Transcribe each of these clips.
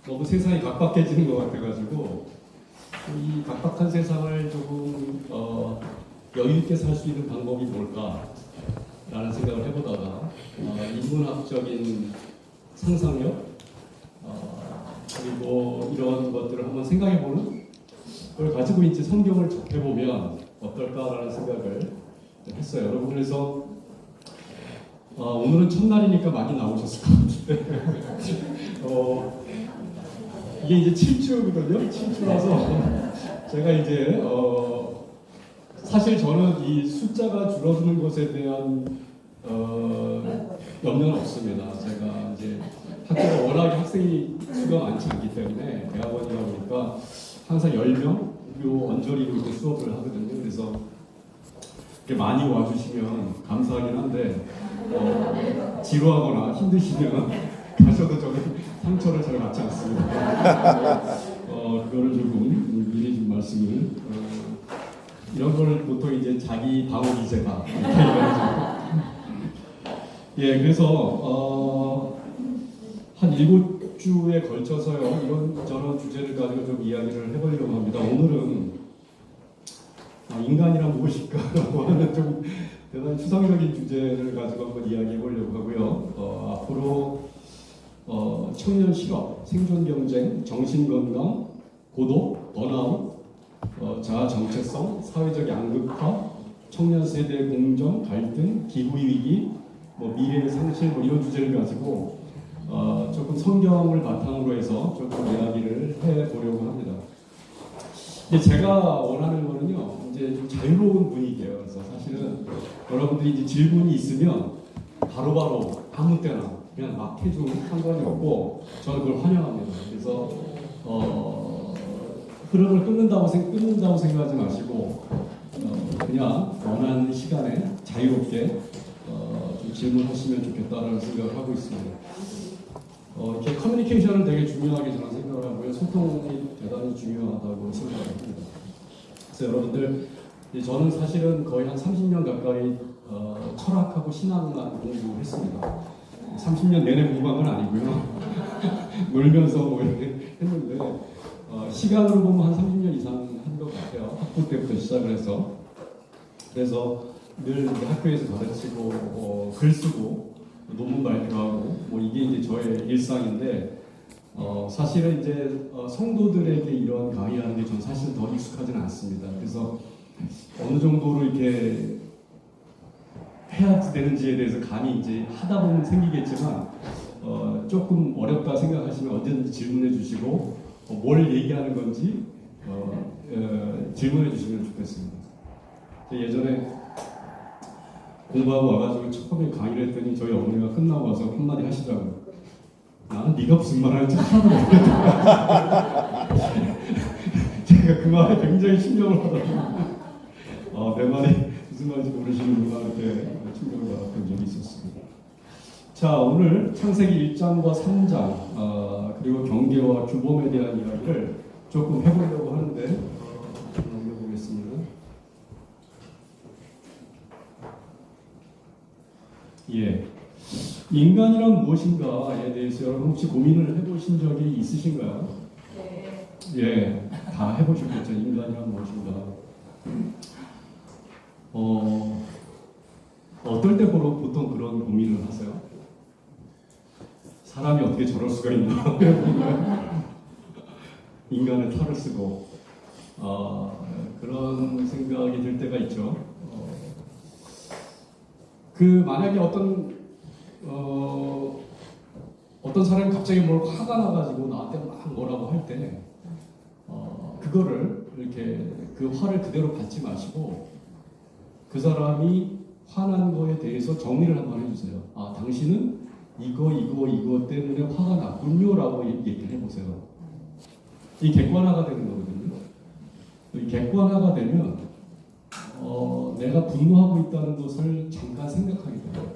너무 세상이 각박해지는 것 같아가지고 이 각박한 세상을 조금 여유 있게 살 수 있는 방법이 뭘까라는 생각을 해보다가 인문학적인 상상력 그리고 이런 것들을 한번 생각해보는 걸 가지고 이제 성경을 접해보면 어떨까라는 생각을 했어요. 여러분 그래서 오늘은 첫날이니까 많이 나오셨을 것 같은데 이게 이제 7주거든요. 7주라서 제가 이제 사실 저는 이 숫자가 줄어드는 것에 대한 염려는 없습니다. 제가 이제 학교가 워낙에 학생이 수가 많지 않기 때문에 대학원이다 보니까 항상 10명 요 언저리로 이제 수업을 하거든요. 그래서 이렇게 많이 와주시면 감사하긴 한데 지루하거나 힘드시면 가셔도 저는 상처를 잘 받지 않습니다. 그거를 조금 미리 좀 말씀을 이런 걸 보통 이제 자기 방어 기제다 이렇게 얘기하죠. 예, 그래서 한 7주에 걸쳐서요 이런저런 주제를 가지고 좀 이야기를 해보려고 합니다. 오늘은 인간이란 무엇일까라고 하는 좀 대단히 추상적인 주제를 가지고 한번 이야기해 보려고 하고요. 앞으로 청년 실업, 생존 경쟁, 정신 건강, 고독, 번아웃, 자아 정체성, 사회적 양극화, 청년 세대 공정, 갈등, 기후 위기, 미래의 상실 이런 주제를 가지고 조금 성경을 바탕으로 해서 조금 이야기를 해 보려고 합니다. 근데 제가 원하는 거는요, 이제 좀 자유로운 분위기예요. 그래서 사실은 여러분들이 이제 질문이 있으면 바로바로 아무 때나 그냥 막 해도 상관이 없고 저는 그걸 환영합니다. 그래서 흐름을 끊는다고 생각하지 마시고 그냥 원하는 시간에 자유롭게 좀 질문하시면 좋겠다라는 생각을 하고 있습니다. 이렇게 커뮤니케이션을 되게 중요하게 저는 생각을 하고요. 소통이 대단히 중요하다고 생각을 합니다. 그래서 여러분들, 저는 사실은 거의 한 30년 가까이 철학하고 신앙만 공부를 했습니다. 30년 내내 공부한 건 아니고요. 놀면서 이렇게 했는데 시간으로 보면 한 30년 이상 한 것 같아요. 학부 때부터 시작을 해서. 그래서 늘 학교에서 가르치고 글 쓰고 논문 발표하고 이게 이제 저의 일상인데 사실은 이제 성도들에게 이런 강의하는 게 전 사실 더 익숙하지는 않습니다. 그래서 어느 정도로 이렇게 해야 되는지에 대해서 감이 이제 하다 보면 생기겠지만 조금 어렵다 생각하시면 언제든지 질문해 주시고 뭘 얘기하는 건지 질문해 주시면 좋겠습니다. 예전에 공부하고 와가지고 처음에 강의를 했더니 저희 어머니가 끝나고 와서 한마디 하시더라고요. 나는 네가 무슨 말 하는지 하나도 모르겠다. 제가 그 말에 굉장히 충격을 받았어요. 내 말이 무슨 말인지 모르시는구나 이렇게 충격을 받았던 적이 있었습니다. 자, 오늘 창세기 1장과 3장 그리고 경계와 규범에 대한 이야기를 조금 해보려고 하는데 넘겨보겠습니다. 예, 인간이란 무엇인가에 대해서 여러분 혹시 고민을 해보신 적이 있으신가요? 네. 예, 다 해보셨겠죠. 인간이란 무엇인가. 어떨 때 보통 그런 고민을 하세요? 사람이 어떻게 저럴 수가 있나? 인간은 탈을 쓰고 그런 생각이 들 때가 있죠. 만약에 어떤 사람이 갑자기 뭘 화가 나가지고 나한테 막 뭐라고 할 때 그거를 이렇게 그 화를 그대로 받지 마시고 그 사람이 화난 거에 대해서 정리를 한번 해주세요. 당신은 이거 때문에 화가 났군요라고 얘기를 해보세요. 이 객관화가 되는 거거든요. 이 객관화가 되면 내가 분노하고 있다는 것을 잠깐 생각하게 돼요.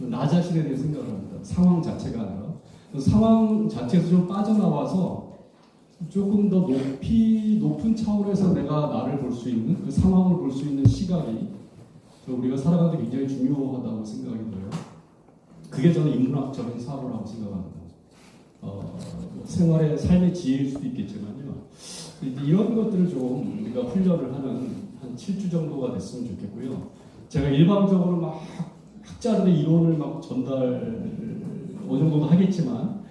나 자신에 대해 생각을 합니다. 상황 자체가 아니라 상황 자체에서 좀 빠져나와서 조금 더 높은 차원에서 내가 나를 볼 수 있는 그 상황을 볼 수 있는 시각이 우리가 살아가는 데 굉장히 중요하다고 생각이 들어요. 그게 저는 인문학적인 사고라고 생각합니다. 생활의 삶의 지혜일 수도 있겠지만요. 이런 것들을 좀 우리가 훈련을 하는 한 7주 정도가 됐으면 좋겠고요. 제가 일방적으로 막 학자들의 이론을 막 전달 어느 정도도 하겠지만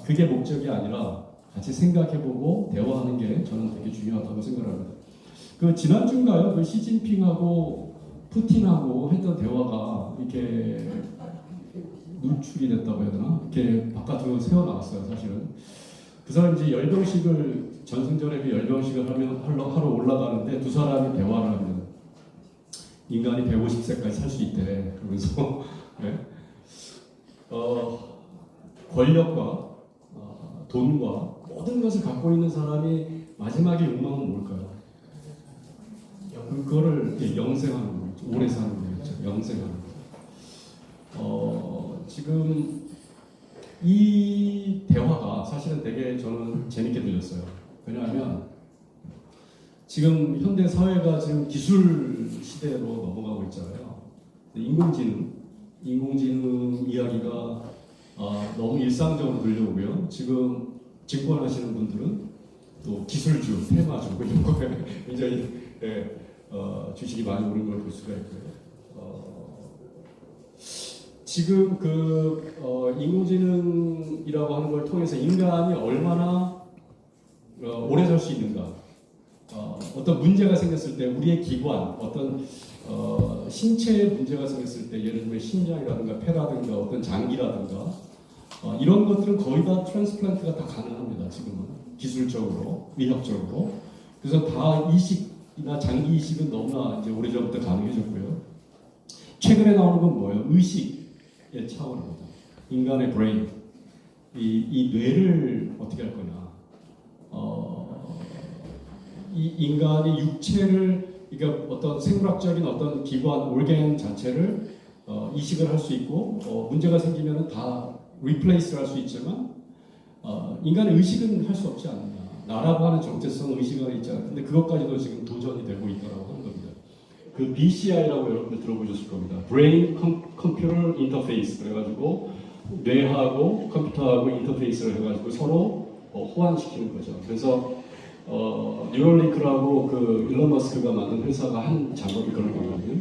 그게 목적이 아니라 같이 생각해보고 대화하는 게 저는 되게 중요하다고 생각합니다. 그 지난주인가요? 그 시진핑하고 푸틴하고 했던 대화가 이렇게 노출이 됐다고 해야 되나? 이렇게 바깥으로 새어 나왔어요, 사실은. 그 사람 이제 열병식을 전승절에 그 열병식을 하러 올라가는데 두 사람이 대화를 합니다. 인간이 150세까지 살 수 있대. 그러면서 네. 권력과 돈과 모든 것을 갖고 있는 사람이 마지막에 욕망은 뭘까요? 그거를 영생하는 거죠. 오래 사는 거죠. 영생하는 거. 지금 이 대화가 사실은 되게 저는 재밌게 들렸어요. 왜냐하면 지금 현대 사회가 지금 기술 시대로 넘어가고 있잖아요. 인공지능 이야기가 너무 일상적으로 들려오고요. 지금 증권하시는 분들은 또 기술주, 테마주 이런 거에 굉장히 주식이 많이 오른 걸 볼 수가 있고요. 지금 인공지능이라고 하는 걸 통해서 인간이 얼마나 오래 살 수 있는가, 어떤 문제가 생겼을 때 우리의 기관, 어떤 신체에 문제가 생겼을 때 예를 들면 심장이라든가 폐라든가 어떤 장기라든가 이런 것들은 거의 다 트랜스플란트가 다 가능합니다. 지금은 기술적으로, 의학적으로. 그래서 다 이식이나 장기 이식은 너무나 이제 오래전부터 가능해졌고요. 최근에 나오는 건 뭐예요? 의식의 차원입니다. 인간의 브레인, 이 뇌를 어떻게 할 거냐. 이 인간이 육체를, 그러니까 어떤 생물학적인 어떤 기관, 올겐 자체를 이식을 할 수 있고 문제가 생기면 다 리플레이스를 할 수 있지만 인간의 의식은 할 수 없지 않느냐. 나라고 하는 정체성 의식 안에 있지 않아. 근데 그것까지도 지금 도전이 되고 있다고 하는 겁니다. 그 BCI라고 여러분들 들어보셨을 겁니다. Brain Computer Interface. 그래가지고 뇌하고 컴퓨터하고 인터페이스를 해가지고 서로 호환시키는 거죠. 그래서 뉴럴링크라고 그 일론 머스크가 만든 회사가 한 작업이 그런 거거든요.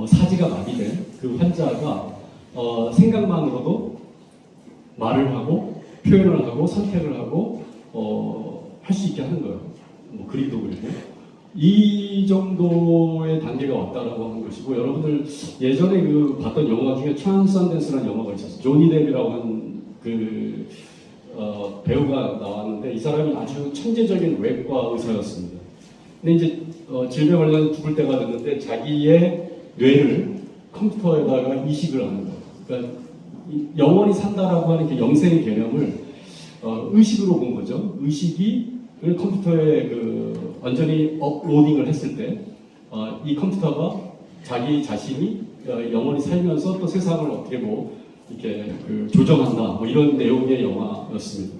사지가 마비된 그 환자가 생각만으로도 말을 하고 표현을 하고 선택을 하고 할 수 있게 하는 거예요. 뭐 그림도 그리고 이 정도의 단계가 왔다라고 하는 것이고, 여러분들 예전에 그 봤던 영화 중에 트랜선던스라는 영화가 있었어요. 조니 뎁이라고 한 그 배우가 나왔는데 이 사람이 아주 천재적인 외과 의사였습니다. 근데 이제 질병 걸려 죽을 때가 됐는데 자기의 뇌를 컴퓨터에다가 이식을 하는 거예요. 그러니까 영원히 산다라고 하는 그 영생의 개념을 의식으로 본 거죠. 의식이 컴퓨터에 완전히 업로딩을 했을 때 이 컴퓨터가 자기 자신이 영원히 살면서 또 세상을 어떻게 이렇게 조정한다, 뭐 이런 내용의 영화였습니다.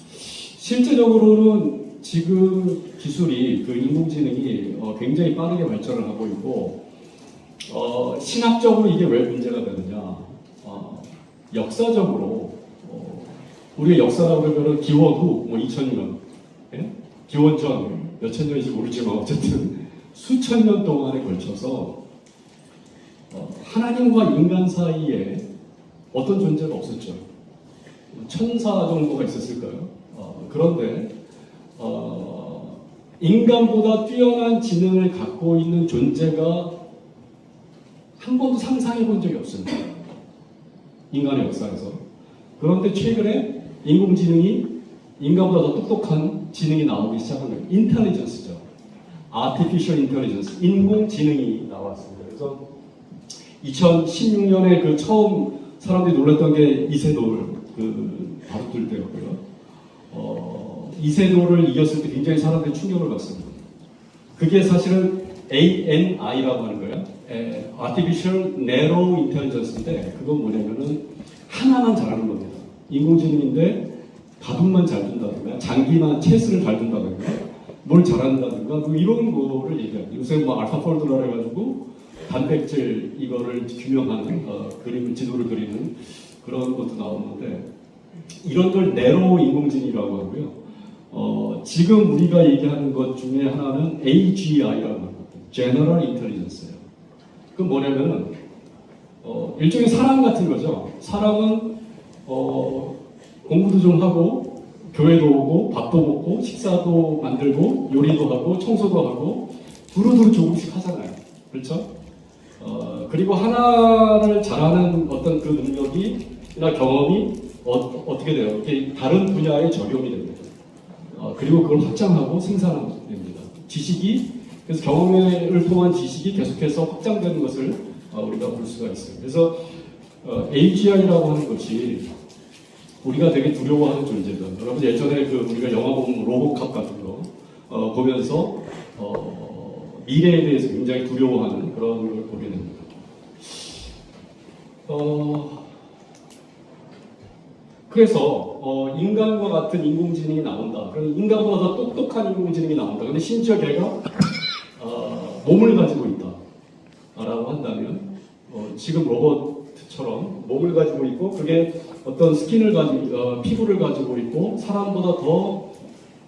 실제적으로는 지금 기술이 인공지능이 굉장히 빠르게 발전을 하고 있고, 신학적으로 이게 왜 문제가 되느냐, 역사적으로 우리의 역사라고 그러면 기원 후 2000년, 예? 기원 전 몇천 년인지 모르지만 어쨌든 수천 년 동안에 걸쳐서 하나님과 인간 사이에 어떤 존재가 없었죠. 천사 정도가 있었을까요? 그런데 인간보다 뛰어난 지능을 갖고 있는 존재가 한 번도 상상해 본 적이 없습니다. 인간의 역사에서. 그런데 최근에 인공지능이 인간보다 더 똑똑한 지능이 나오기 시작한 거예요. 인텔리전스죠. Artificial Intelligence, 인공지능이 나왔습니다. 그래서 2016년에 처음 사람들이 놀랐던 게 이세돌 바둑둘 때였고요. 이세돌을 이겼을 때 굉장히 사람들이 충격을 받습니다. 그게 사실은 ANI라고 하는 거예요. Artificial Narrow Intelligence인데 그건 뭐냐면은 하나만 잘하는 겁니다. 인공지능인데 바둑만 잘 둔다든가 장기만 체스를 잘 둔다든가 뭘 잘한다든가 이런 거를 얘기합니다. 요새 알파폴드라 해가지고 단백질 이거를 규명하는 지도를 그리는 그런 것도 나오는데 이런 걸 내로 인공지능이라고 하고요. 지금 우리가 얘기하는 것 중에 하나는 AGI라고 합니다. General Intelligence예요. 그 뭐냐면은 일종의 사람 같은 거죠. 사람은 공부도 좀 하고 교회도 오고 밥도 먹고 식사도 만들고 요리도 하고 청소도 하고 두루두루 조금씩 하잖아요. 그렇죠? 그리고 하나를 잘하는 어떤 그 능력이나 경험이 어떻게 돼요? 이렇게 다른 분야에 적용이 됩니다. 그리고 그걸 확장하고 생산하게 됩니다. 지식이 그래서 경험을 통한 지식이 계속해서 확장되는 것을 우리가 볼 수가 있어요. 그래서 AGI라고 하는 것이 우리가 되게 두려워하는 존재다. 여러분 예전에 그 우리가 영화 보면 로보캅 같은 거 보면서 미래에 대해서 굉장히 두려워하는 그런 걸 보게 됩니다. 그래서 인간과 같은 인공지능이 나온다. 그럼 인간보다 더 똑똑한 인공지능이 나온다. 근데 심지어 걔가 몸을 가지고 있다라고 한다면 지금 로봇처럼 몸을 가지고 있고 그게 어떤 스킨을 가지고 피부를 가지고 있고 사람보다 더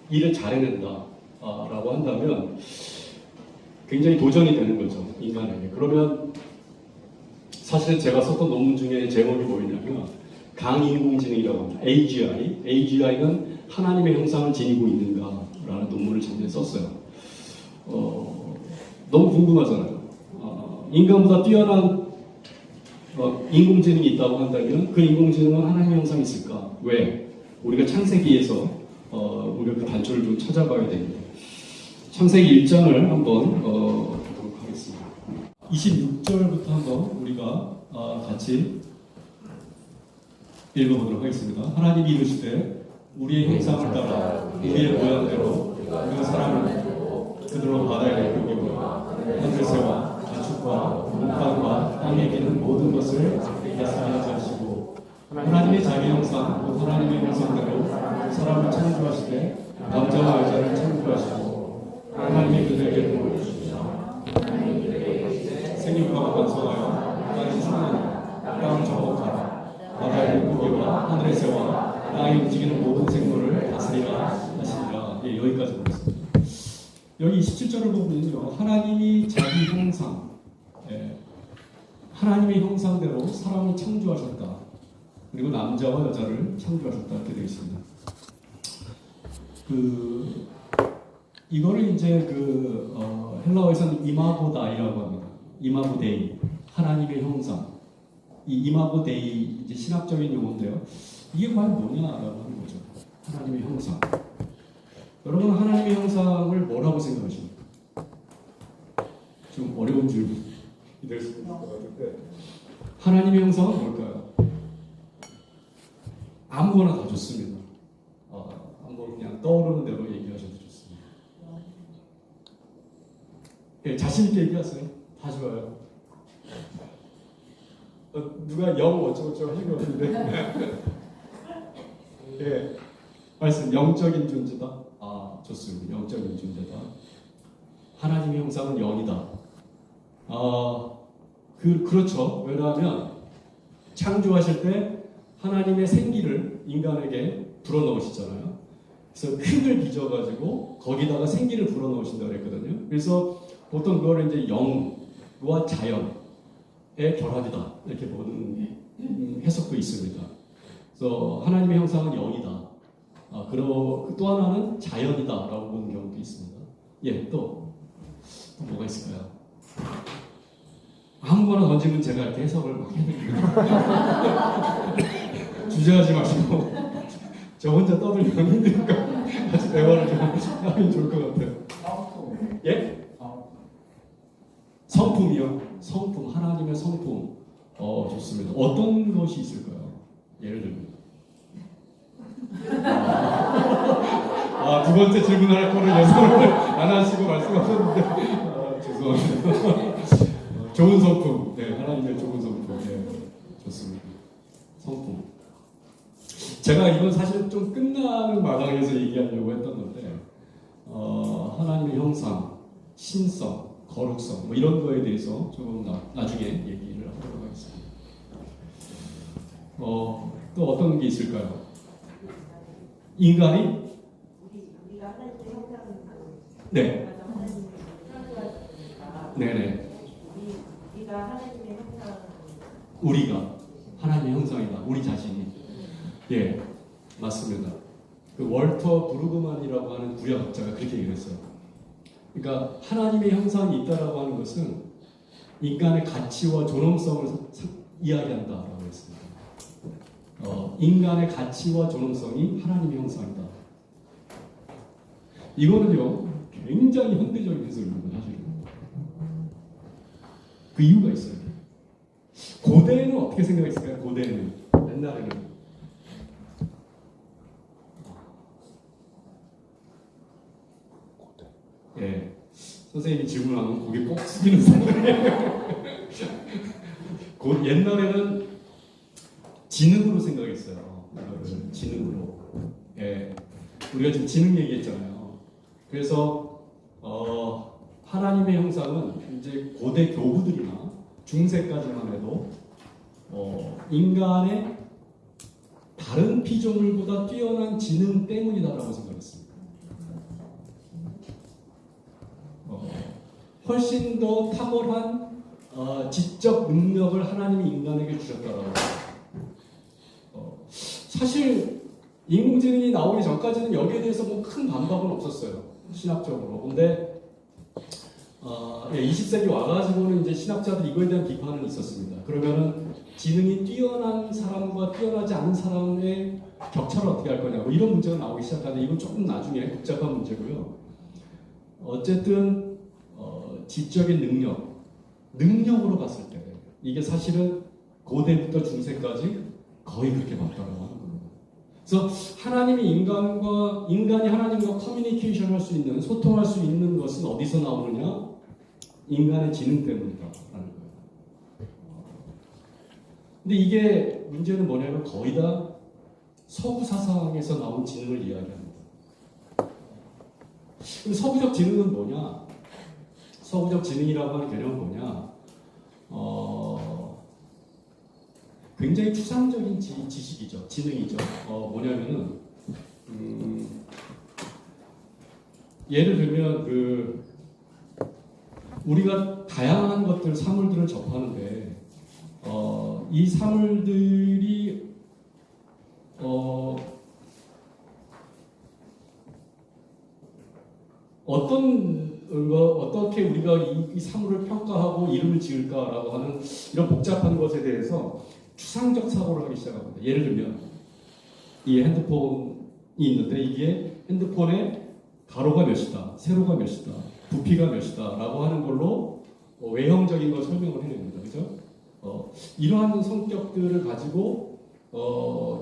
일을 잘해낸다라고 한다면 굉장히 도전이 되는 거죠 인간에게. 그러면 사실 제가 썼던 논문 중에 제목이 뭐였냐면 강인공지능이라고 합니다. AGI는 하나님의 형상을 지니고 있는가라는 논문을 작년에 썼어요. 너무 궁금하잖아요. 인간보다 뛰어난 인공지능이 있다고 한다면 그 인공지능은 하나님의 형상이 있을까? 왜? 우리가 창세기에서 우리가 그 단초를 좀 찾아봐야 됩니다. 창세기 1장을 한번 보도록 하겠습니다. 26절부터 한번 우리가 같이 읽어보도록 하겠습니다. 하나님이 이르시되 우리의 형상을 따라 우리의 모양대로 그 사람을 그들로 바다에 내리고 하늘새와 가축과 문간과 땅에 기는 모든 것을 다스리게 하시고 하나님의 자기 형상 또 하나님의 형상대로 사람을 창조하시되 남자와 여자를 창조하시고 하나님의 그들에게 복을 주시며 생육하고 번성하여 땅에 충만하여 땅을 정복하라 바다의 물고기와 하늘의 새와 땅에 움직이는 모든 생물을 다스리라 하시니라. 예, 여기까지 보겠습니다. 여기 27절을 보면요, 하나님이 자기 형상, 하나님의 형상대로 사람을 창조하셨다. 그리고 남자와 여자를 창조하셨다 이렇게 되어 있습니다. 이거를 이제 헬라어에서는 이마고 다이라고 합니다. 이마고 데이, 하나님의 형상. 이 이마고 데이 이제 신학적인 용어인데요. 이게 과연 뭐냐라고 하는 거죠. 하나님의 형상. 여러분 하나님의 형상을 뭐라고 생각하십니까? 좀 어려운 질문이 될 수 있을 것 같은데 하나님의 형상은 뭘까요? 아무거나 다 좋습니다. 한번 그냥 떠오르는 대로 얘기하셔도 좋습니다. 예, 자신 있게 얘기하세요. 다 좋아요. 누가 영 어쩌고저쩌고 하신 것 같은데 예, 말씀 영적인 존재다. 좋습니다. 영적인 존재다. 하나님의 형상은 영이다. 그렇죠. 왜냐하면 창조하실 때 하나님의 생기를 인간에게 불어넣으시잖아요. 그래서 흙을 빚어가지고 거기다가 생기를 불어넣으신다고 그랬거든요. 그래서 보통 그걸 이제 영과 자연의 결합이다 이렇게 보는 해석도 있습니다. 그래서 하나님의 형상은 영이다. 그리고 또 하나는 자연이다라고 보는 경우도 있습니다. 예, 또 뭐가 있을까요? 아무거나 던지면 제가 이렇게 해석을 막 해드립니다. 주저하지 마시고 저 혼자 떠들면 힘드니까 같이 대화를 좀 하면 좋을 것 같아요. 예? 성품이요? 성품, 하나님의 성품. 좋습니다. 어떤 것이 있을까요? 예를 들면 두 번째 질문할 거를 예상을 안 하시고 말씀하셨는데 죄송합니다. 좋은 성품, 네, 하나님의 좋은 성품, 네, 좋습니다. 성품. 제가 이건 사실 좀 끝나는 마당에서 얘기하려고 했던 건데 하나님의 형상, 신성, 거룩성 이런 거에 대해서 조금 나중에 얘기를 하도록 하겠습니다. 또 어떤 게 있을까요? 인간이 우리가 하나님의 형상을 네. 하나님의 형상이니까 네네. 우리가 하나님의 형상 우리가 하나님의 형상이다. 우리 자신이. 예, 맞습니다. 그 월터 브루그만이라고 하는 구약학자가 그렇게 얘기했어요. 그러니까 하나님의 형상이 있다라고 하는 것은 인간의 가치와 존엄성을 이야기한다라고 했습니다. 인간의 가치와 존엄성이 하나님의 형상이다. 이거는요 굉장히 현대적인 해석입니다. 사실은 그 이유가 있어요. 고대에는 어떻게 생각했을까요? 고대에는 옛날에는 예, 선생님이 질문하면 고개 꼭 숙이는 사람이에요. 옛날에는 지능으로 생각했어요. 이거를 지능으로. 예, 우리가 지금 지능 얘기했잖아요. 그래서 하나님의 형상은 이제 고대 교부들이나 중세까지만 해도 인간의 다른 피조물보다 뛰어난 지능 때문이다라고 생각했습니다. 훨씬 더 탁월한 지적 능력을 하나님이 인간에게 주셨다라고. 사실 인공지능이 나오기 전까지는 여기에 대해서 뭐 큰 반박은 없었어요. 신학적으로. 근데 20세기 와가지고는 이제 신학자들 이거에 대한 비판은 있었습니다. 그러면은 지능이 뛰어난 사람과 뛰어나지 않은 사람의 격차를 어떻게 할 거냐고 이런 문제가 나오기 시작하는데 이건 조금 나중에 복잡한 문제고요. 어쨌든 지적인 능력으로 봤을 때 이게 사실은 고대부터 중세까지 거의 그렇게 맞다고 하는 거예요. 그래서 인간이 하나님과 커뮤니케이션 할 수 있는, 소통할 수 있는 것은 어디서 나오느냐? 인간의 지능 때문이다라는 거예요. 근데 이게 문제는 뭐냐면 거의 다 서구 사상에서 나온 지능을 이야기합니다. 그럼 서구적 지능은 뭐냐? 서구적 지능이라고 하는 개념은 뭐냐? 굉장히 추상적인 지식이죠. 지능이죠. 뭐냐면은 예를 들면 우리가 다양한 것들, 사물들을 접하는데 이 사물들이 어떻게 우리가 이 사물을 평가하고 이름을 지을까라고 하는 이런 복잡한 것에 대해서 추상적 사고를 하기 시작합니다. 예를 들면 이 핸드폰이 있는데 이게 핸드폰의 가로가 몇이다, 세로가 몇이다, 부피가 몇이다 라고 하는 걸로 외형적인 걸 설명을 해냅니다. 그죠? 이러한 성격들을 가지고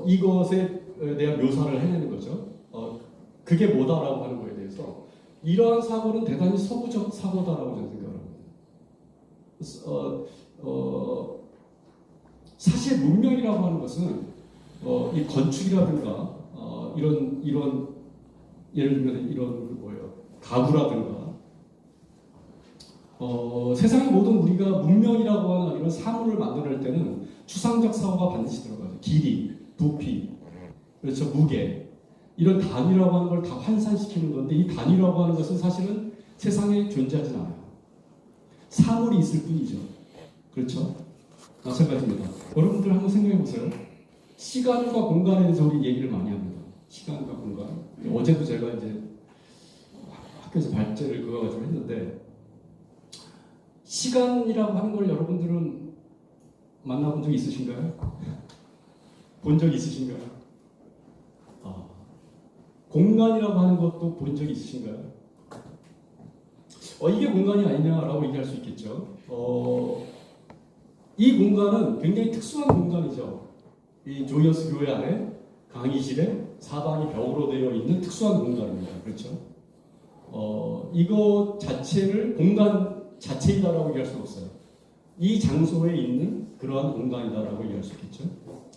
이것에 대한 묘사를 해내는 거죠. 그게 뭐다라고 하는 거에 대해서 이러한 사고는 대단히 서구적 사고다라고 저는 생각을 합니다. 사실 문명이라고 하는 것은 이 건축이라든가 이런 예를 들면 이런 가구라든가 세상의 모든 우리가 문명이라고 하는 이런 사물을 만들어낼 때는 추상적 사고가 반드시 들어가죠. 길이, 부피, 그렇죠, 무게 이런 단위라고 하는 걸 다 환산시키는 건데 이 단위라고 하는 것은 사실은 세상에 존재하지 않아요. 사물이 있을 뿐이죠. 그렇죠? 마찬가지입니다. 여러분들 한번 생각해 보세요. 시간과 공간에 대해서 우리 얘기를 많이 합니다. 시간과 공간. 어제도 제가 이제 학교에서 발제를 그거 가지고 했는데 시간이라고 하는 걸 여러분들은 만나본 적 있으신가요? 본 적 있으신가요? 공간이라고 하는 것도 본 적 있으신가요? 이게 공간이 아니냐라고 얘기할 수 있겠죠. 이 공간은 굉장히 특수한 공간이죠. 이 조이어스 교회 안에 강의실에 사방이 벽으로 되어 있는 특수한 공간입니다. 그렇죠? 이거 자체를 공간 자체이다라고 얘기할 수 없어요. 이 장소에 있는 그러한 공간이다라고 얘기할 수 있겠죠.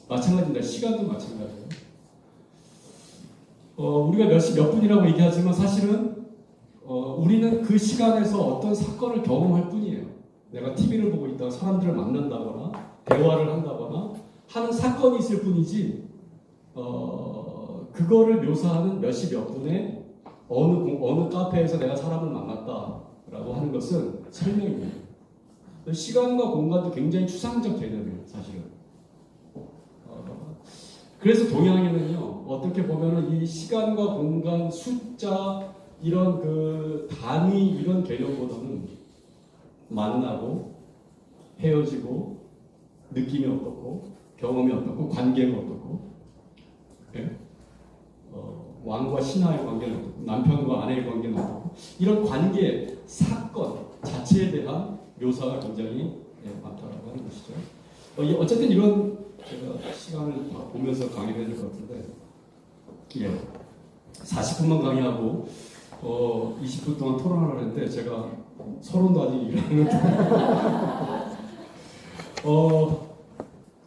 마찬가지입니다. 시간도 마찬가지예요. 우리가 몇 분이라고 얘기하지만 사실은 우리는 그 시간에서 어떤 사건을 경험할 뿐이에요. 내가 TV를 보고 있다가 사람들을 만난다거나 대화를 한다거나 하는 사건이 있을 뿐이지 그거를 묘사하는 몇십 몇 분의 어느 카페에서 내가 사람을 만났다라고 하는 것은 설명입니다. 시간과 공간도 굉장히 추상적 개념이에요, 사실은. 그래서 동양에는요, 어떻게 보면은 이 시간과 공간, 숫자, 이런 그 단위, 이런 개념보다는 만나고, 헤어지고, 느낌이 어떻고, 경험이 어떻고, 관계가 어떻고, 예? 왕과 신하의 관계는 어떻고, 남편과 아내의 관계는 어떻고, 이런 관계, 사건 자체에 대한 묘사가 굉장히 많다라고 하는 것이죠. 어쨌든 이런 제가 시간을 보면서 강의를 해야 될 것 같은데, 40분만 강의하고 20분 동안 토론을 했는데 제가 서론도 아직 일하는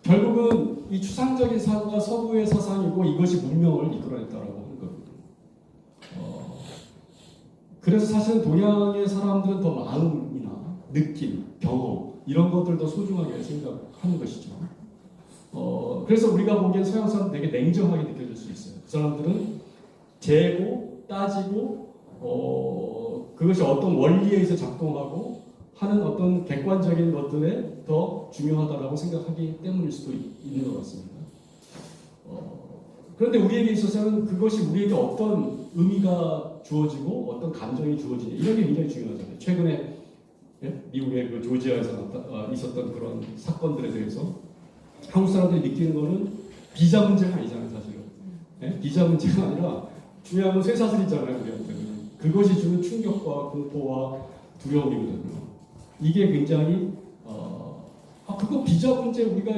결국은 이 추상적인 사고가 서구의 사상이고 이것이 문명을 이끌어냈다라고 하는 겁니다. 그래서 사실은 동양의 사람들은 더 마음이나 느낌, 경험 이런 것들 더 소중하게 생각하는 것이죠. 그래서 우리가 보기엔 서양 사람 되게 냉정하게 느껴질 수 있어요. 그 사람들은 재고 따지고 그것이 어떤 원리에 의해서 작동하고 하는 어떤 객관적인 것들에 더 중요하다라고 생각하기 때문일 수도 있는 것 같습니다. 그런데 우리에게 있어서는 그것이 우리에게 어떤 의미가 주어지고 어떤 감정이 주어지냐 이런 게 굉장히 중요하잖아요. 최근에 미국의 그 조지아에서 있었던 그런 사건들에 대해서 한국 사람들이 느끼는 거는 비자 문제가 아니잖아요, 사실은. 비자 문제가 아니라 중요한 건 쇠사슬이잖아요, 우리한테는. 그것이 주는 충격과 공포와 두려움이거든요. 이게 굉장히 그거 비자 문제 우리가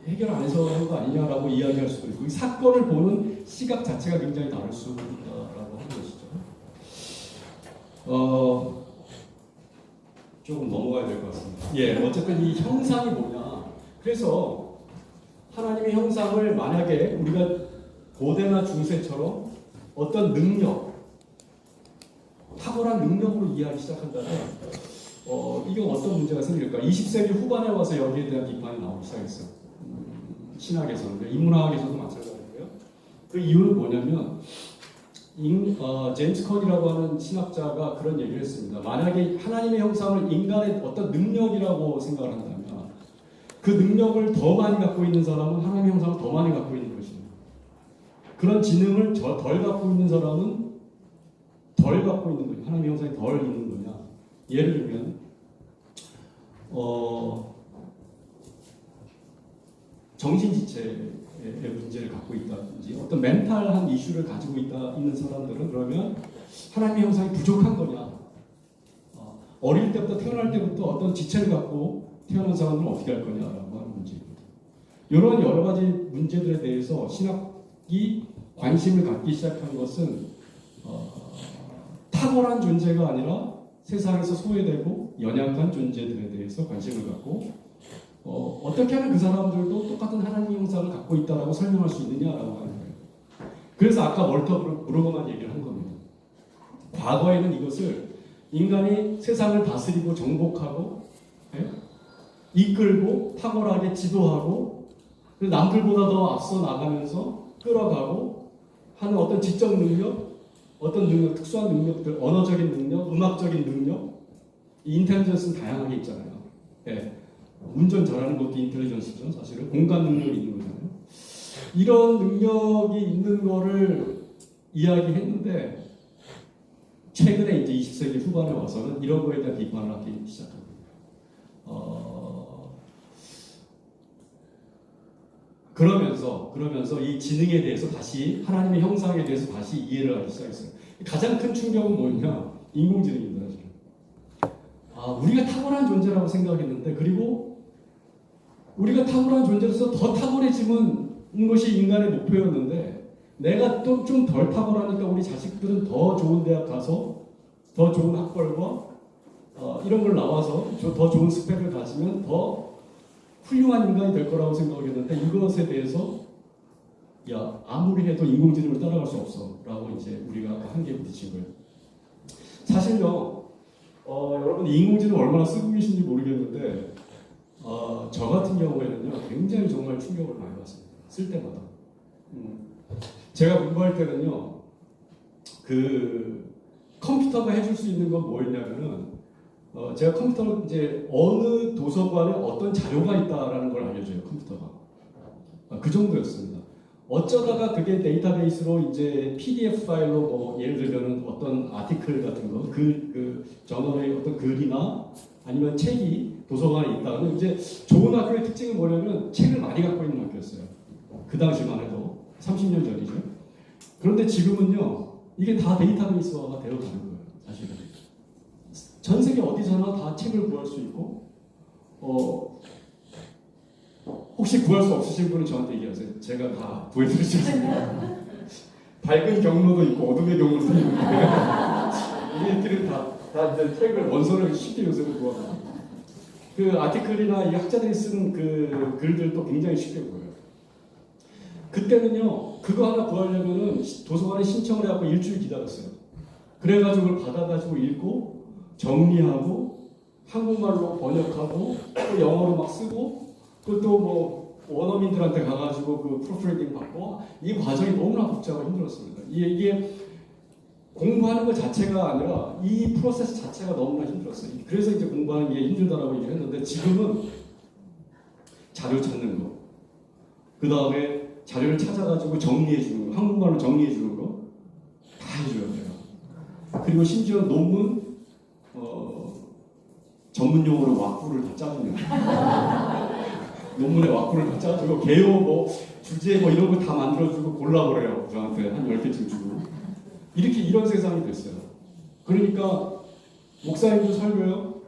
해결 안 해서 하는 거 아니냐라고 이야기할 수도 있고, 이 사건을 보는 시각 자체가 굉장히 다를 수 있다라고 하는 것이죠. 조금 넘어가야 될 것 같습니다. 어쨌든 이 형상이 뭐냐. 그래서 하나님의 형상을 만약에 우리가 고대나 중세처럼 어떤 능력, 탁월한 능력으로 이해하기 시작한다면 이게 어떤 문제가 생길까? 20세기 후반에 와서 여기에 대한 비판이 나오기 시작했어요. 신학에서는, 인문학에서도 마찬가지고요. 그 이유는 뭐냐면 제임스 컨이라고 하는 신학자가 그런 얘기를 했습니다. 만약에 하나님의 형상을 인간의 어떤 능력이라고 생각을 한다면 그 능력을 더 많이 갖고 있는 사람은 하나님의 형상을 더 많이 갖고 있는 것입니다. 그런 지능을 덜 갖고 있는 사람은 덜 갖고 있는 거냐, 하나님의 형상이 덜 있는 거냐. 예를 들면 정신지체의 문제를 갖고 있다든지 어떤 멘탈한 이슈를 가지고 있는 사람들은 그러면 하나님의 형상이 부족한 거냐, 어릴 때부터 태어날 때부터 어떤 지체를 갖고 태어난 사람들은 어떻게 할 거냐라고 하는 문제입니다. 이런 여러 가지 문제들에 대해서 신학이 관심을 갖기 시작한 것은 탁월한 존재가 아니라 세상에서 소외되고 연약한 존재들에 대해서 관심을 갖고 어떻게 하면 그 사람들도 똑같은 하나님의 형상을 갖고 있다라고 설명할 수 있느냐라고 하는 거예요. 그래서 아까 월터 브루그만 얘기를 한 겁니다. 과거에는 이것을 인간이 세상을 다스리고 정복하고 이끌고 탁월하게 지도하고 남들보다 더 앞서 나가면서 끌어가고 하는 어떤 지적 능력, 어떤 능력, 특수한 능력들, 언어적인 능력, 음악적인 능력, 이 인텔리전스는 다양하게 있잖아요. 운전 잘하는 것도 인텔리전스죠. 사실은 공간 능력이 있는 거잖아요. 이런 능력이 있는 거를 이야기했는데 최근에 이제 20세기 후반에 와서는 이런 거에 대한 비판을 하기 시작합니다. 그러면서 이 지능에 대해서 다시 하나님의 형상에 대해서 다시 이해를 하기 시작했어요. 가장 큰 충격은 뭐냐? 인공지능입니다. 지금. 우리가 탁월한 존재라고 생각했는데, 그리고 우리가 탁월한 존재로서 더 탁월해지는 것이 인간의 목표였는데, 내가 또 좀 덜 탁월하니까 우리 자식들은 더 좋은 대학 가서 더 좋은 학벌과 이런 걸 나와서 더 좋은 스펙을 가지면 더 훌륭한 인간이 될 거라고 생각했는데, 이것에 대해서 아무리 해도 인공지능을 따라갈 수 없어 라고 이제 우리가 한계에 부딪힌 거예요. 사실요, 여러분 인공지능 얼마나 쓰고 계신지 모르겠는데 저 같은 경우에는요, 굉장히 정말 충격을 많이 받습니다. 쓸 때마다. 제가 공부할 때는요, 그 컴퓨터가 해줄 수 있는 건 뭐였냐면은, 제가 컴퓨터로 이제 어느 도서관에 어떤 자료가 있다라는 걸 알려줘요, 컴퓨터가. 그 정도였습니다. 어쩌다가 그게 데이터베이스로 이제 PDF 파일로 뭐 예를 들면 어떤 아티클 같은 거, 그 저널의 어떤 글이나 아니면 책이 도서관에 있다면 이제 좋은 학교의 특징이 뭐냐면 책을 많이 갖고 있는 학교였어요. 그 당시만 해도 30년 전이죠. 그런데 지금은요, 이게 다 데이터베이스화가 되어 가는 거예요, 사실은. 전 세계 어디서나 다 책을 구할 수 있고, 혹시 구할 수 없으신 분은 저한테 얘기하세요. 제가 다 구해드릴 수 있습니다. 밝은 경로도 있고 어둠의 경로도 있는데 우리들은 다 이제 책을 원서를 쉽게 요새는 구합니다. 그 아티클이나 이 학자들이 쓴 그 글들도 굉장히 쉽게 보여요. 그때는요, 그거 하나 구하려면은 도서관에 신청을 해갖고 일주일 기다렸어요. 그래가지고 그걸 받아가지고 읽고 정리하고 한국말로 번역하고 또 영어로 막 쓰고 그것도 뭐 원어민들한테 가가지고 그 프로프리딩 받고 이 과정이 너무나 복잡하고 힘들었습니다. 이게 공부하는 것 자체가 아니라 이 프로세스 자체가 너무나 힘들었어요. 그래서 이제 공부하는 게 힘들다라고 얘기를 했는데 지금은 자료 찾는 거, 그 다음에 자료를 찾아가지고 정리해 주는 거, 한국말로 정리해 주는 거 다 해줘요, 제가. 그리고 심지어 논문 전문 용어로 왁구를 다 짜주는 논문에 왁구를 다 짜주고 개요 뭐 주제 뭐 이런 거 다 만들어주고 골라보래요. 저한테 한 10개쯤 주고 이렇게 이런 세상이 됐어요. 그러니까 목사님도 설교요?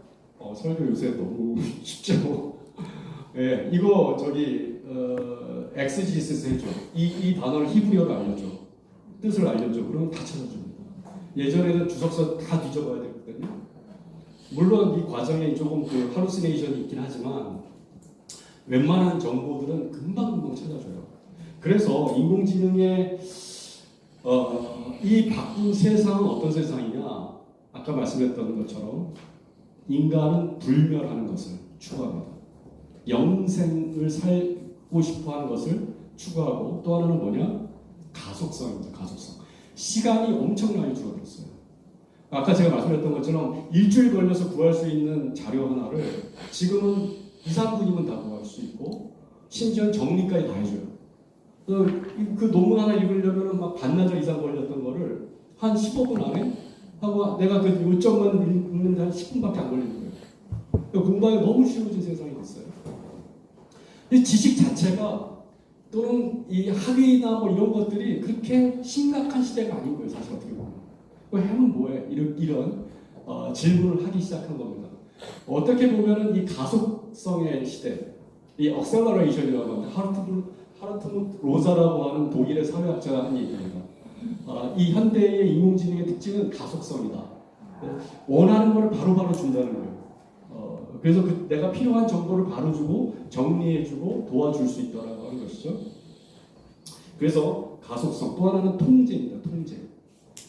설교 요새 너무 쉽죠. 예, 이거 저기 엑스지시스 해줘. 이 단어를 히브리어로 알려줘. 뜻을 알려줘. 그러면 다 찾아줍니다. 예전에는 주석서 다 뒤져봐야 됐거든요. 물론 이 과정에 조금 그 할루시네이션이 있긴 하지만 웬만한 정보들은 금방금방 찾아줘요. 그래서 인공지능의 이 바꾼 세상은 어떤 세상이냐? 아까 말씀했던 것처럼 인간은 불멸하는 것을 추구합니다. 영생을 살고 싶어하는 것을 추구하고 또 하나는 뭐냐? 가속성입니다. 가속성. 시간이 엄청나게 줄어들었어요. 아까 제가 말씀드렸던 것처럼 일주일 걸려서 구할 수 있는 자료 하나를 지금은 2, 3분이면 다 구할 수 있고 심지어 정리까지 다 해줘요. 그 논문 하나 읽으려면 막 반나절 이상 걸렸던 거를 한 15분 안에 하고 내가 그 요점만 읽는데 한 10분밖에 안 걸리는 거예요. 그러니까 공부하기 너무 쉬워진 세상이 됐어요. 이 지식 자체가 또는 이 학위나 뭐 이런 것들이 그렇게 심각한 시대가 아닌 거예요. 사실 어떻게 보면. 하면 뭐해? 이런 질문을 하기 시작한 겁니다. 어떻게 보면은 이 가속성의 시대, 이 억셀러레이션이라고 하는데 하르트무트 로자라고 하는 독일의 사회학자가 한 얘기입니다. 이 현대의 인공지능의 특징은 가속성이다. 원하는 것을 바로바로 준다는 거예요. 그래서 내가 필요한 정보를 바로 주고 정리해주고 도와줄 수 있다라고 하는 것이죠. 그래서 가속성, 또 하나는 통제입니다. 통제.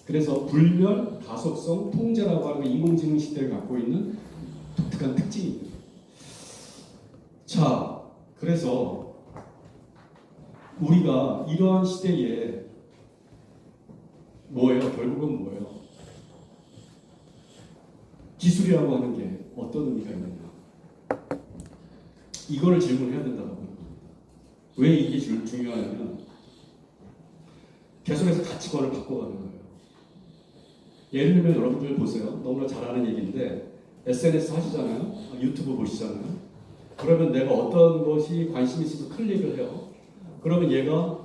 그래서 불멸, 가속성, 통제라고 하는 인공지능 시대를 갖고 있는 독특한 특징입니다. 자, 그래서 우리가 이러한 시대에 뭐예요? 결국은 뭐예요? 기술이라고 하는 게 어떤 의미가 있느냐? 이거를 질문해야 된다고 합니다. 왜 이게 중요하냐면 계속해서 가치관을 바꿔가는 거예요. 예를 들면 여러분들 보세요. 너무나 잘 아는 얘기인데 SNS 하시잖아요. 유튜브 보시잖아요. 그러면 내가 어떤 것이 관심이 있어서 클릭을 해요. 그러면 얘가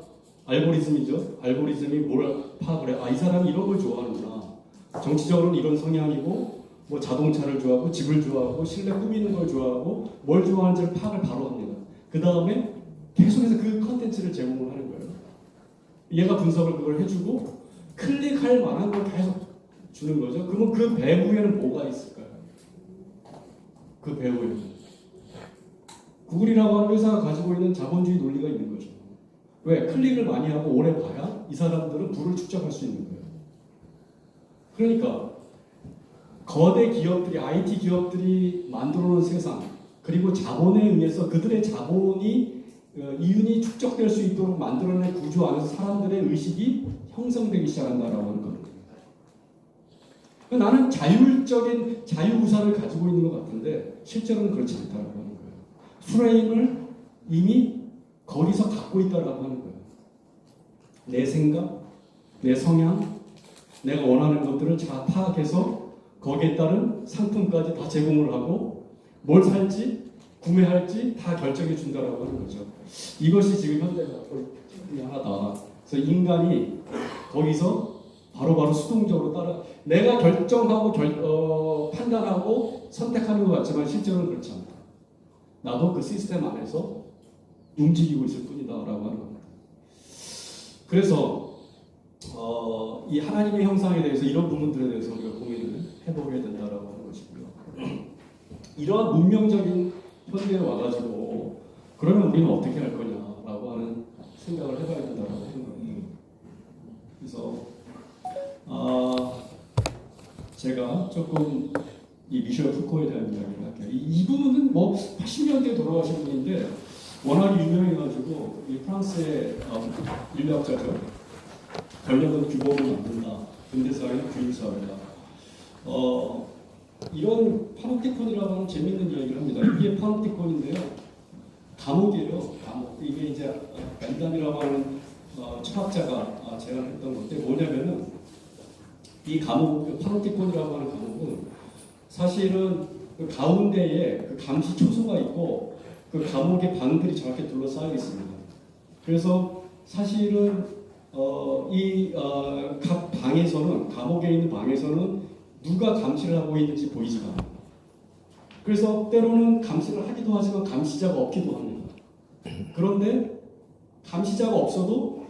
알고리즘이죠. 알고리즘이 뭘 파악을 해. 이 사람이 이런 걸 좋아하는구나. 정치적으로는 이런 성향이고 뭐 자동차를 좋아하고 집을 좋아하고 실내 꾸미는 걸 좋아하고 뭘 좋아하는지를 파악을 바로 합니다. 그 다음에 계속해서 그 컨텐츠를 제공을 하는 거예요. 얘가 분석을 그걸 해주고 클릭할 만한 걸 계속 주는 거죠. 그러면 그 배후에는 뭐가 있을까요? 그 배후에는 구글이라고 하는 회사가 가지고 있는 자본주의 논리가 있는 거죠. 왜? 클릭을 많이 하고 오래 봐야 이 사람들은 부를 축적할 수 있는 거예요. 그러니까 거대 기업들이 IT 기업들이 만들어 놓은 세상 그리고 자본에 의해서 그들의 자본이 이윤이 축적될 수 있도록 만들어낸 구조 안에서 사람들의 의식이 형성되기 시작한다라고 하는 겁니다. 나는 자율적인 자유구사를 가지고 있는 것 같은데 실제로는 그렇지 않다라고 하는 거예요. 프레임을 이미 거기서 갖고 있다라고 하는 거예요. 내 생각, 내 성향, 내가 원하는 것들을 잘 파악해서 거기에 따른 상품까지 다 제공을 하고 뭘 살지, 구매할지 다 결정해 준다라고 하는 거죠. 이것이 지금 현대의 하나다. 그래서 인간이 거기서 바로바로 수동적으로 따라 내가 결정하고 판단하고 선택하는 것 같지만 실제로는 그렇지 않다. 나도 그 시스템 안에서 움직이고 있을 뿐이다라고 하는 겁니다. 그래서 이 하나님의 형상에 대해서 이런 부분들에 대해서 우리가 고민을 해보게 된다라고 하는 것이고요. 이러한 문명적인 현대에 와가지고 그러면 우리는 어떻게 할 거냐라고 하는 생각을 해봐야 된다라고 하는 거예요. 그래서 제가 조금 이 미셸 푸코에 대한 이야기를 할게요. 이 부분은 뭐 80년대에 돌아가신 분인데 워낙 유명해가지고 이 프랑스의 인류학자죠. 권력은 규범을 만든다. 근대사회는 규율사회다. 이런 파놉티콘이라고 하는 재미있는 이야기를 합니다. 이게 파놉티콘인데요. 감옥이에요. 감옥. 이게 이제 벤담이라고 하는 철학자가 제안했던 건데 뭐냐면은 이 감옥, 파놉티콘이라고 하는 감옥은 사실은 그 가운데에 그 감시 초소가 있고 그 감옥의 방들이 저렇게 둘러싸여 있습니다. 그래서 사실은 각 방에서는 감옥에 있는 방에서는 누가 감시를 하고 있는지 보이지가 않아요. 그래서 때로는 감시를 하기도 하지만 감시자가 없기도 합니다. 그런데 감시자가 없어도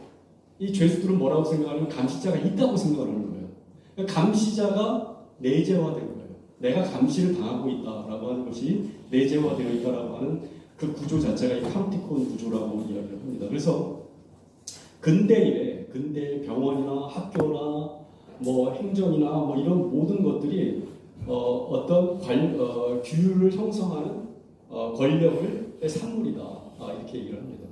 이 죄수들은 뭐라고 생각하냐면 감시자가 있다고 생각하는 거예요. 그러니까 감시자가 내재화된 거예요. 내가 감시를 당하고 있다라고 하는 것이 내재화되어 있다라고 하는 그 구조 자체가 이 파놉티콘 구조라고 이야기를 합니다. 그래서 근대에 병원이나 학교나 뭐 행정이나 뭐 이런 모든 것들이 어떤 규율을 형성하는 권력의 산물이다 이렇게 얘기를 합니다.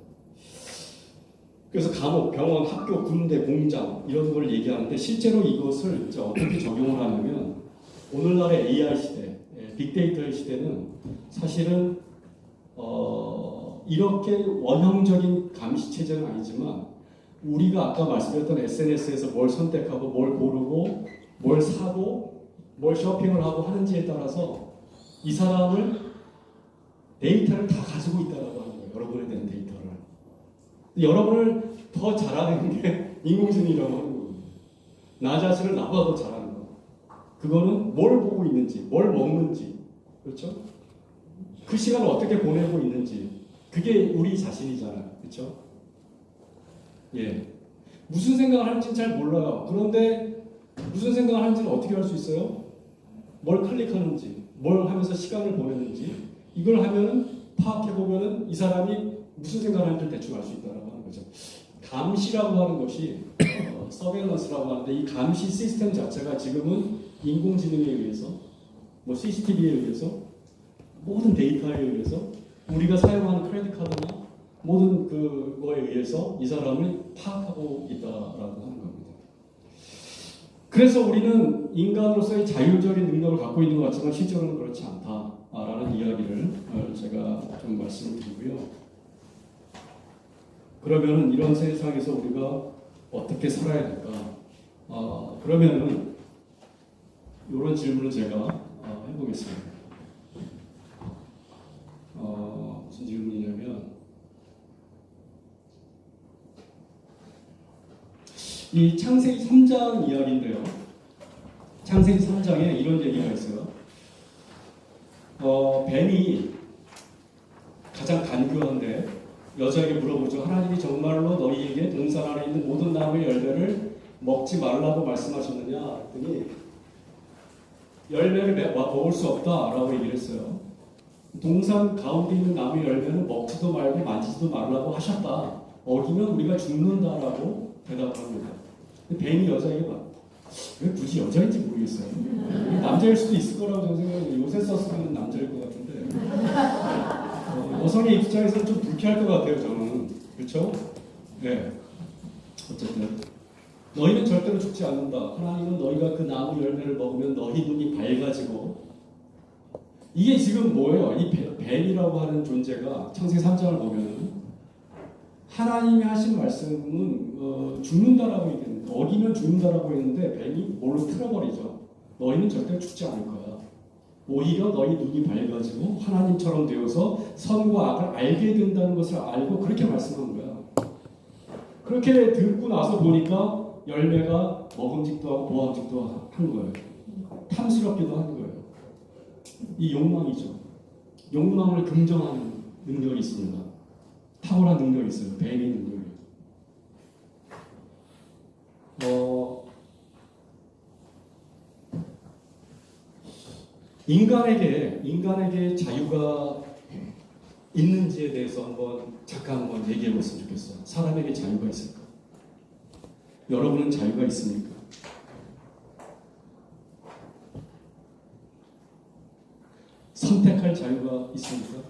그래서 감옥, 병원, 학교, 군대, 공장 이런 걸 얘기하는데 실제로 이것을 이제 어떻게 적용을 하냐면 오늘날의 AI 시대, 빅데이터의 시대는 사실은 이렇게 원형적인 감시 체제는 아니지만 우리가 아까 말씀드렸던 SNS에서 뭘 선택하고 뭘 고르고 뭘 사고 뭘 쇼핑을 하고 하는지에 따라서 이 사람을 데이터를 다 가지고 있다고 하는 거예요. 여러분에 대한 데이터를. 여러분을 더 잘하는 게 인공지능이라고 하는 거예요. 나 자신을 나보다 더 잘하는 거. 그거는 뭘 보고 있는지, 뭘 먹는지, 그렇죠? 그 시간을 어떻게 보내고 있는지, 그게 우리 자신이잖아요, 그렇죠? 예. 무슨 생각을 하는지는 잘 몰라요. 그런데 무슨 생각을 하는지는 어떻게 알 수 있어요? 뭘 클릭하는지, 뭘 하면서 시간을 보내는지, 이걸 하면은 파악해보면은 이 사람이 무슨 생각을 하는지를 대충 알 수 있다고 하는 거죠. 감시라고 하는 것이 서베일런스라고 하는데 이 감시 시스템 자체가 지금은 인공지능에 의해서 뭐 CCTV에 의해서 모든 데이터에 의해서 우리가 사용하는 크레딧 카드나 모든 그거에 의해서 이 사람을 파악하고 있다라고 하는 겁니다. 그래서 우리는 인간으로서의 자율적인 능력을 갖고 있는 것 같지만 실제로는 그렇지 않다라는 이야기를 제가 좀 말씀드리고요. 그러면은 이런 세상에서 우리가 어떻게 살아야 될까? 그러면은 이런 질문을 제가 해보겠습니다. 무슨 질문이냐면 이 창세기 3장 이야기인데요. 창세기 3장에 이런 얘기가 있어요. 뱀이 가장 간교한데 여자에게 물어보죠. 하나님이 정말로 너희에게 동산 안에 있는 모든 나무의 열매를 먹지 말라고 말씀하셨느냐? 했더니 열매를 먹을 수 없다라고 얘기를 했어요. 동산 가운데 있는 나무의 열매는 먹지도 말고 만지지도 말라고 하셨다. 어기면 우리가 죽는다라고 대답을 합니다. 뱀이 여자에게 왜 굳이 여자인지 모르겠어요. 남자일 수도 있을 거라고 저는 생각해요. 요새 썼으면 남자일 것 같은데 여성의 입장에서는 좀 불쾌할 것 같아요. 저는. 그렇죠? 네. 어쨌든 너희는 절대로 죽지 않는다. 하나님은 너희가 그 나무 열매를 먹으면 너희 눈이 밝아지고 이게 지금 뭐예요? 이 뱀이라고 하는 존재가 창세기 3장을 보면 하나님이 하신 말씀은 죽는다라고 얘기했는데 어기면 죽는다라고 했는데 뱀이 뭘로 틀어버리죠. 너희는 절대 죽지 않을 거야. 오히려 너희 눈이 밝아지고 하나님처럼 되어서 선과 악을 알게 된다는 것을 알고 그렇게 말씀한 거야. 그렇게 듣고 나서 보니까 열매가 먹음직도 하고 보암직도 한 거예요. 탐스럽기도 한 거예요. 이 욕망이죠. 욕망을 긍정하는 능력이 있습니다. 탁월한 능력이 있어요. 뱀의 능력이. 인간에게 자유가 있는지에 대해서 잠깐 한번 얘기해 봤으면 좋겠어요. 사람에게 자유가 있을까? 여러분은 자유가 있습니까? 선택할 자유가 있습니까?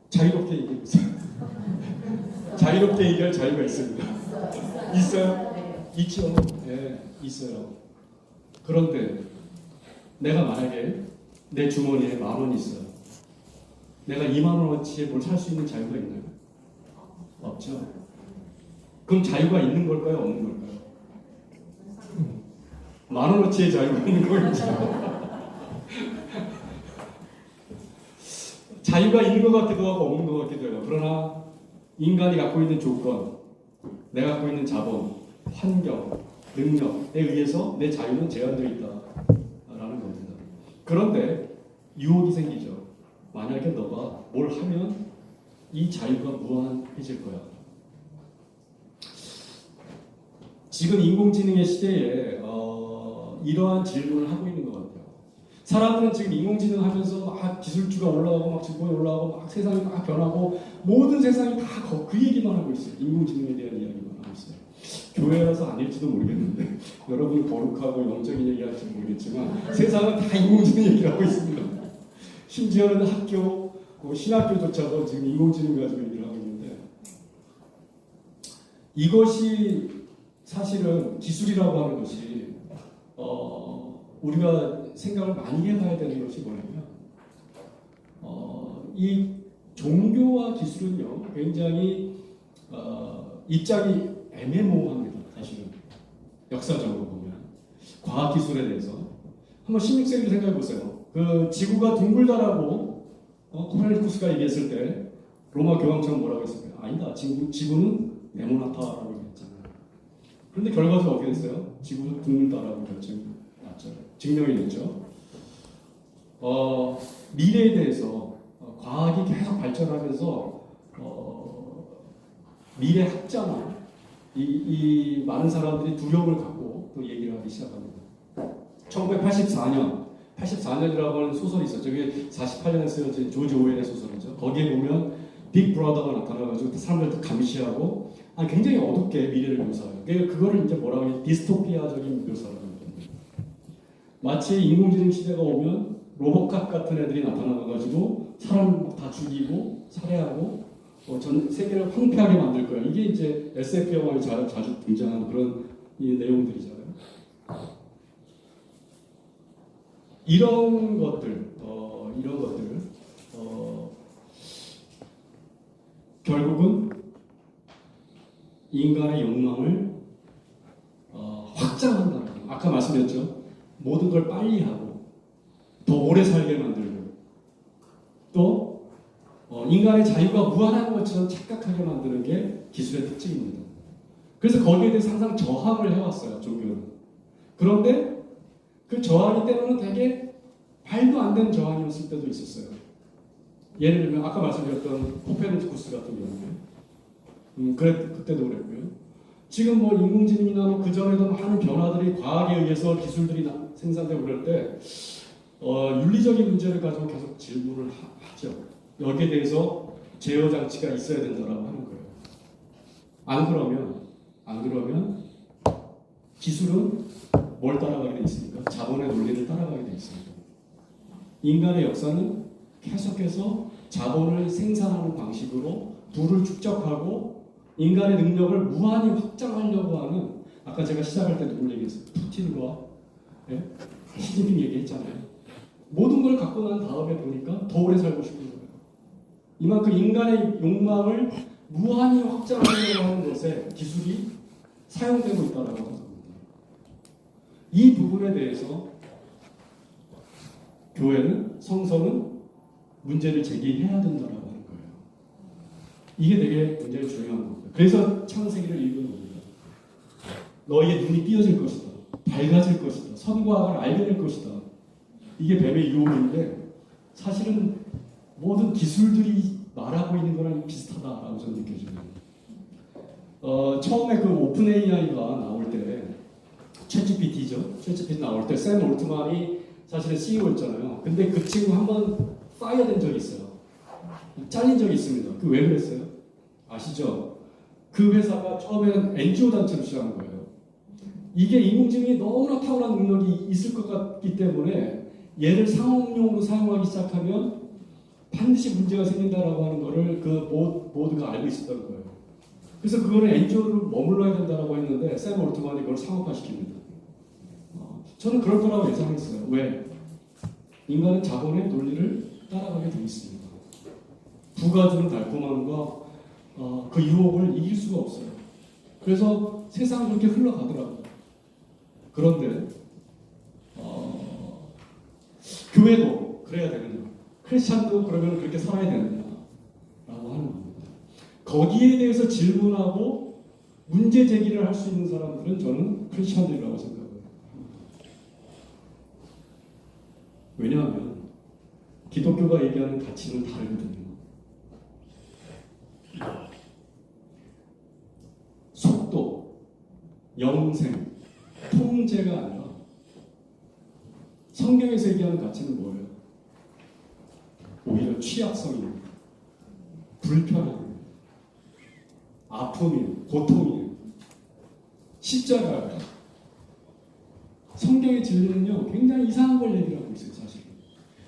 자유롭게 얘기해보세요. 자유롭게 얘기할 자유가 있습니다. 있어요? 있죠. 네, 있어요. 그런데 내가 만약에 내 주머니에 10,000원 있어요. 내가 20,000원어치에 뭘 살 수 있는 자유가 있나요? 없죠. 그럼 자유가 있는 걸까요? 없는 걸까요? 10,000원어치의 자유가 있는 거겠죠. 자유가 있는 것 같기도 하고 없는 것 같기도 해요. 그러나 인간이 갖고 있는 조건, 내가 갖고 있는 자본, 환경, 능력에 의해서 내 자유는 제한되어 있다라는 겁니다. 그런데 유혹이 생기죠. 만약에 너가 뭘 하면 이 자유가 무한해질 거야. 지금 인공지능의 시대에 이러한 질문을 하고 있는 것 같아요. 사람들은 지금 인공지능 하면서 막 기술주가 올라가고 막 증권이 올라가고 막 세상이 막 변하고 모든 세상이 다 그 얘기만 하고 있어요. 인공지능에 대한 이야기만 하고 있어요. 교회라서 아닐지도 모르겠는데 여러분이 거룩하고 영적인 얘기할지 모르겠지만 세상은 다 인공지능 얘기를 하고 있습니다. 심지어는 학교, 신학교조차도 지금 인공지능 가지고 얘기를 하고 있는데 이것이 사실은 기술이라고 하는 것이 우리가 생각을 많이 해봐야 되는 것이 뭐냐면 이 종교와 기술은요 굉장히 입장이 애매모호합니다. 사실은 역사적으로 보면 과학기술에 대해서 한번 16세기를 생각해 보세요. 그 지구가 둥글다라고 코페르니쿠스가 얘기했을 때 로마 교황청은 뭐라고 했을까요? 아니다. 지구는 네모나타라고 얘기했잖아요. 그런데 결과적으로 어떻게 됐어요? 지구는 둥글다라고 결정이 났죠. 증명이 됐죠. 미래에 대해서 과학이 계속 발전하면서 미래 학자나 이 많은 사람들이 두려움을 갖고 또 얘기를 하기 시작합니다. 1984년이라고 하는 소설이 있었죠. 그게 48년에 쓰여진 조지 오웰의 소설이죠. 거기에 보면 빅 브라더가 나타나가지고 사람들을 감시하고 굉장히 어둡게 미래를 묘사해요. 그거를 이제 뭐라고 해요? 디스토피아적인 묘사라고 합니다. 마치 인공지능 시대가 오면 로봇캅 같은 애들이 나타나가지고 사람을 다 죽이고 살해하고 전 세계를 황폐하게 만들 거야. 이게 이제 SF 영화에 자주 등장하는 그런 이 내용들이잖아요. 이런 것들 결국은 인간의 욕망을 확장한다는 거예요. 아까 말씀드렸죠. 모든 걸 빨리 하고 더 오래 살게 만들고 또 인간의 자유가 무한한 것처럼 착각하게 만드는 게 기술의 특징입니다. 그래서 거기에 대해서 항상 저항을 해왔어요. 종교는. 그런데 그 저항이 때로는 되게 말도 안 되는 저항이었을 때도 있었어요. 예를 들면 아까 말씀드렸던 코페르니쿠스 같은 경우는 그때도 그랬고요. 지금 인공지능이나 그 전에도 많은 변화들이 과학에 의해서 기술들이 생산되고 그럴 때 윤리적인 문제를 가지고 계속 질문을 하죠. 여기에 대해서 제어 장치가 있어야 된다라고 하는 거예요. 안 그러면 안 그러면 기술은 뭘 따라가게 돼 있습니까? 자본의 논리를 따라가게 돼 있습니다. 인간의 역사는 계속해서 자본을 생산하는 방식으로 부를 축적하고 인간의 능력을 무한히 확장하려고 하는, 아까 제가 시작할 때 누굴 얘기했어요? 푸틴과 시진핑 얘기했잖아요. 모든 걸 갖고 난 다음에 보니까 더 오래 살고 싶은 거예요. 이만큼 인간의 욕망을 무한히 확장하려고 하는 것에 기술이 사용되고 있다는 겁니다. 이 부분에 대해서 교회는, 성서는 문제를 제기해야 된다고 하는 거예요. 이게 되게 굉장히 중요한 겁니다. 그래서 창세기를 읽은 겁니다. 너희의 눈이 띄어질 것이다. 밝아질 것이다. 선과 악을 알게 될 것이다. 이게 뱀의 유혹인데 사실은 모든 기술들이 말하고 있는 거랑 비슷하다라고 저는 느껴집니다. 처음에 그 오픈 AI가 나올 때 챗GPT죠. 챗GPT 나올 때 샘 올트만이 사실은 CEO였잖아요. 근데 그 친구 한번 파이어된 적이 있어요. 잘린 적이 있습니다. 그 왜 그랬어요? 아시죠? 그 회사가 처음에는 NGO 단체로 시작한 거예요. 이게 인공지능이 너무나 탁월한 능력이 있을 것 같기 때문에 얘를 상업용으로 사용하기 시작하면 반드시 문제가 생긴다라고 하는 거를 그 모두가 알고 있었던 거예요. 그래서 그거는 NGO를 머물러야 된다라고 했는데 샘 올트만이 그걸 상업화시킵니다. 저는 그럴 거라고 예상했어요. 왜? 인간은 자본의 논리를 따라가게 되어 있습니다. 부가 주는 달콤함과 그 유혹을 이길 수가 없어요. 그래서 세상은 그렇게 흘러가더라고요. 그런데 교회도 그래야 되느냐, 크리스찬도 그러면 그렇게 살아야 되느냐 라고 하는 겁니다. 거기에 대해서 질문하고 문제 제기를 할 수 있는 사람들은 저는 크리스찬들이라고 생각합니다. 왜냐하면 기독교가 얘기하는 가치는 다르거든요. 속도, 영생, 통제가 아니라 성경에서 얘기하는 가치는 뭐예요? 오히려 취약성입니다. 불편함, 아픔이, 고통이, 십자가예요. 성경의 진리는요, 굉장히 이상한 걸 얘기를 하고 있어요, 사실은.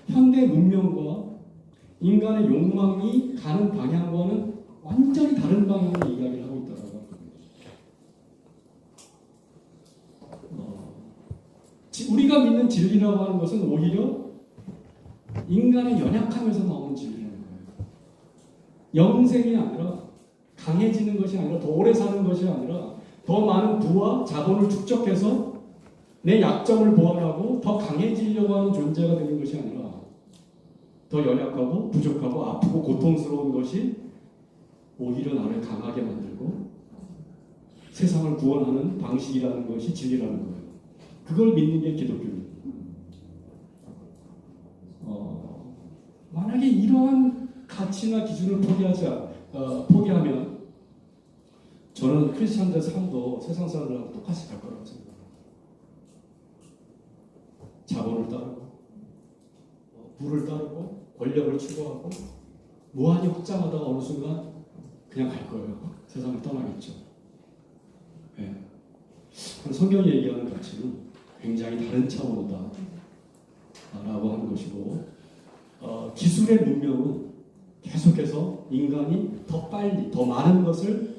현대 문명과 인간의 욕망이 가는 방향과는 완전히 다른 방향으로 이야기를 하고 있다고 합니다. 우리가 믿는 진리라고 하는 것은 오히려 인간의 연약함에서 나오는 진리라는 거예요. 영생이 아니라 강해지는 것이 아니라 더 오래 사는 것이 아니라 더 많은 부와 자본을 축적해서 내 약점을 보완하고 더 강해지려고 하는 존재가 되는 것이 아니라 더 연약하고 부족하고 아프고 고통스러운 것이 오히려 나를 강하게 만들고 세상을 구원하는 방식이라는 것이 진리라는 거예요. 그걸 믿는 게 기독교입니다. 만약에 이러한 가치나 기준을 포기하면 저는 크리스찬들 삶도 세상 사람들하고 똑같이 갈 거라고 생각합니다. 자본을 따르고 부를 따르고 권력을 추구하고 무한히 확장하다가 어느 순간 그냥 갈 거예요. 세상을 떠나겠죠. 네. 성경이 얘기하는 가치는 굉장히 다른 차원이다 라고 하는 것이고, 기술의 문명은 계속해서 인간이 더 빨리 더 많은 것을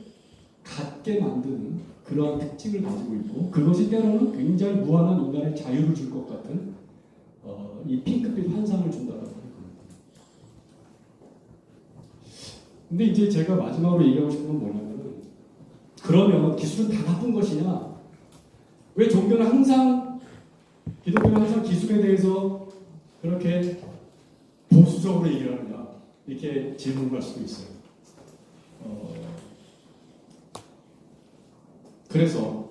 갖게 만드는 그러한 특징을 가지고 있고, 그것이 때로는 굉장히 무한한 인간의 자유를 줄 것 같은 이 핑크빛 환상을 준다라고 하는 겁니다. 근데 이제 제가 마지막으로 얘기하고 싶은 건 뭐냐면은, 그러면 기술은 다 나쁜 것이냐? 왜 종교는 항상, 기독교는 항상 기술에 대해서 그렇게 보수적으로 얘기를 하느냐? 이렇게 질문을 할 수도 있어요. 그래서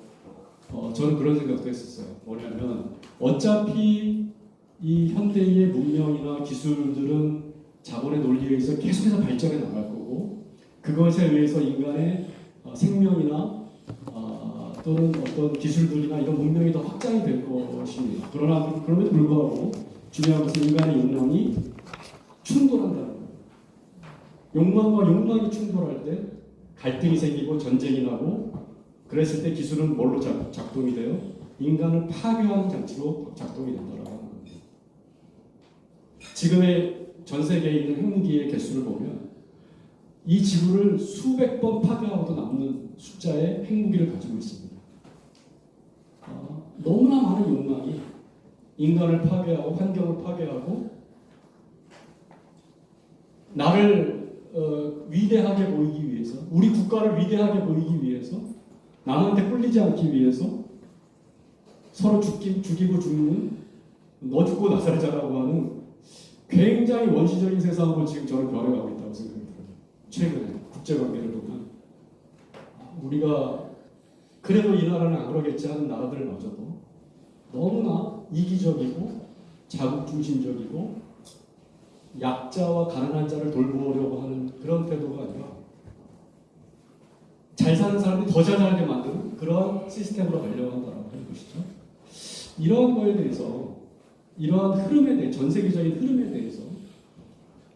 저는 그런 생각도 했었어요. 뭐냐면 어차피 이 현대의 문명이나 기술들은 자본의 논리에 의해서 계속해서 발전해 나갈 거고, 그것에 의해서 인간의 생명이나 또는 어떤 기술들이나 이런 문명이 더 확장이 될 것입니다. 그럼에도 불구하고 중요한 것은 인간의 욕망이 충돌한다는 거예요. 욕망과 욕망이 충돌할 때 갈등이 생기고 전쟁이 나고 그랬을 때 기술은 뭘로 작동이 돼요? 인간을 파괴하는 장치로 작동이 된다라고 하는 겁니다. 지금의 전 세계에 있는 핵무기의 개수를 보면 이 지구를 수백 번 파괴하고도 남는 숫자의 핵무기를 가지고 있습니다. 너무나 많은 욕망이 인간을 파괴하고 환경을 파괴하고 나를 위대하게 보이기 위해서, 우리 국가를 위대하게 보이기 위해서, 남한테 꿀리지 않기 위해서 서로 죽이고 죽는, 너 죽고 나 살자라고 하는 굉장히 원시적인 세상으로 지금 저는 변해가고 있다고 생각이 들어요. 최근에 국제관계를 보면 우리가 그래도 이 나라는 안 그러겠지 하는 나라들마저도 너무나 이기적이고 자국중심적이고 약자와 가난한 자를 돌보려고 하는 그런 태도가 아니라 잘 사는 사람이 더 잘 살게 만드는 그런 시스템으로 가려고 한다고 하는 것이죠. 이러한 거에 대해서, 이러한 흐름에 대해, 전 세계적인 흐름에 대해서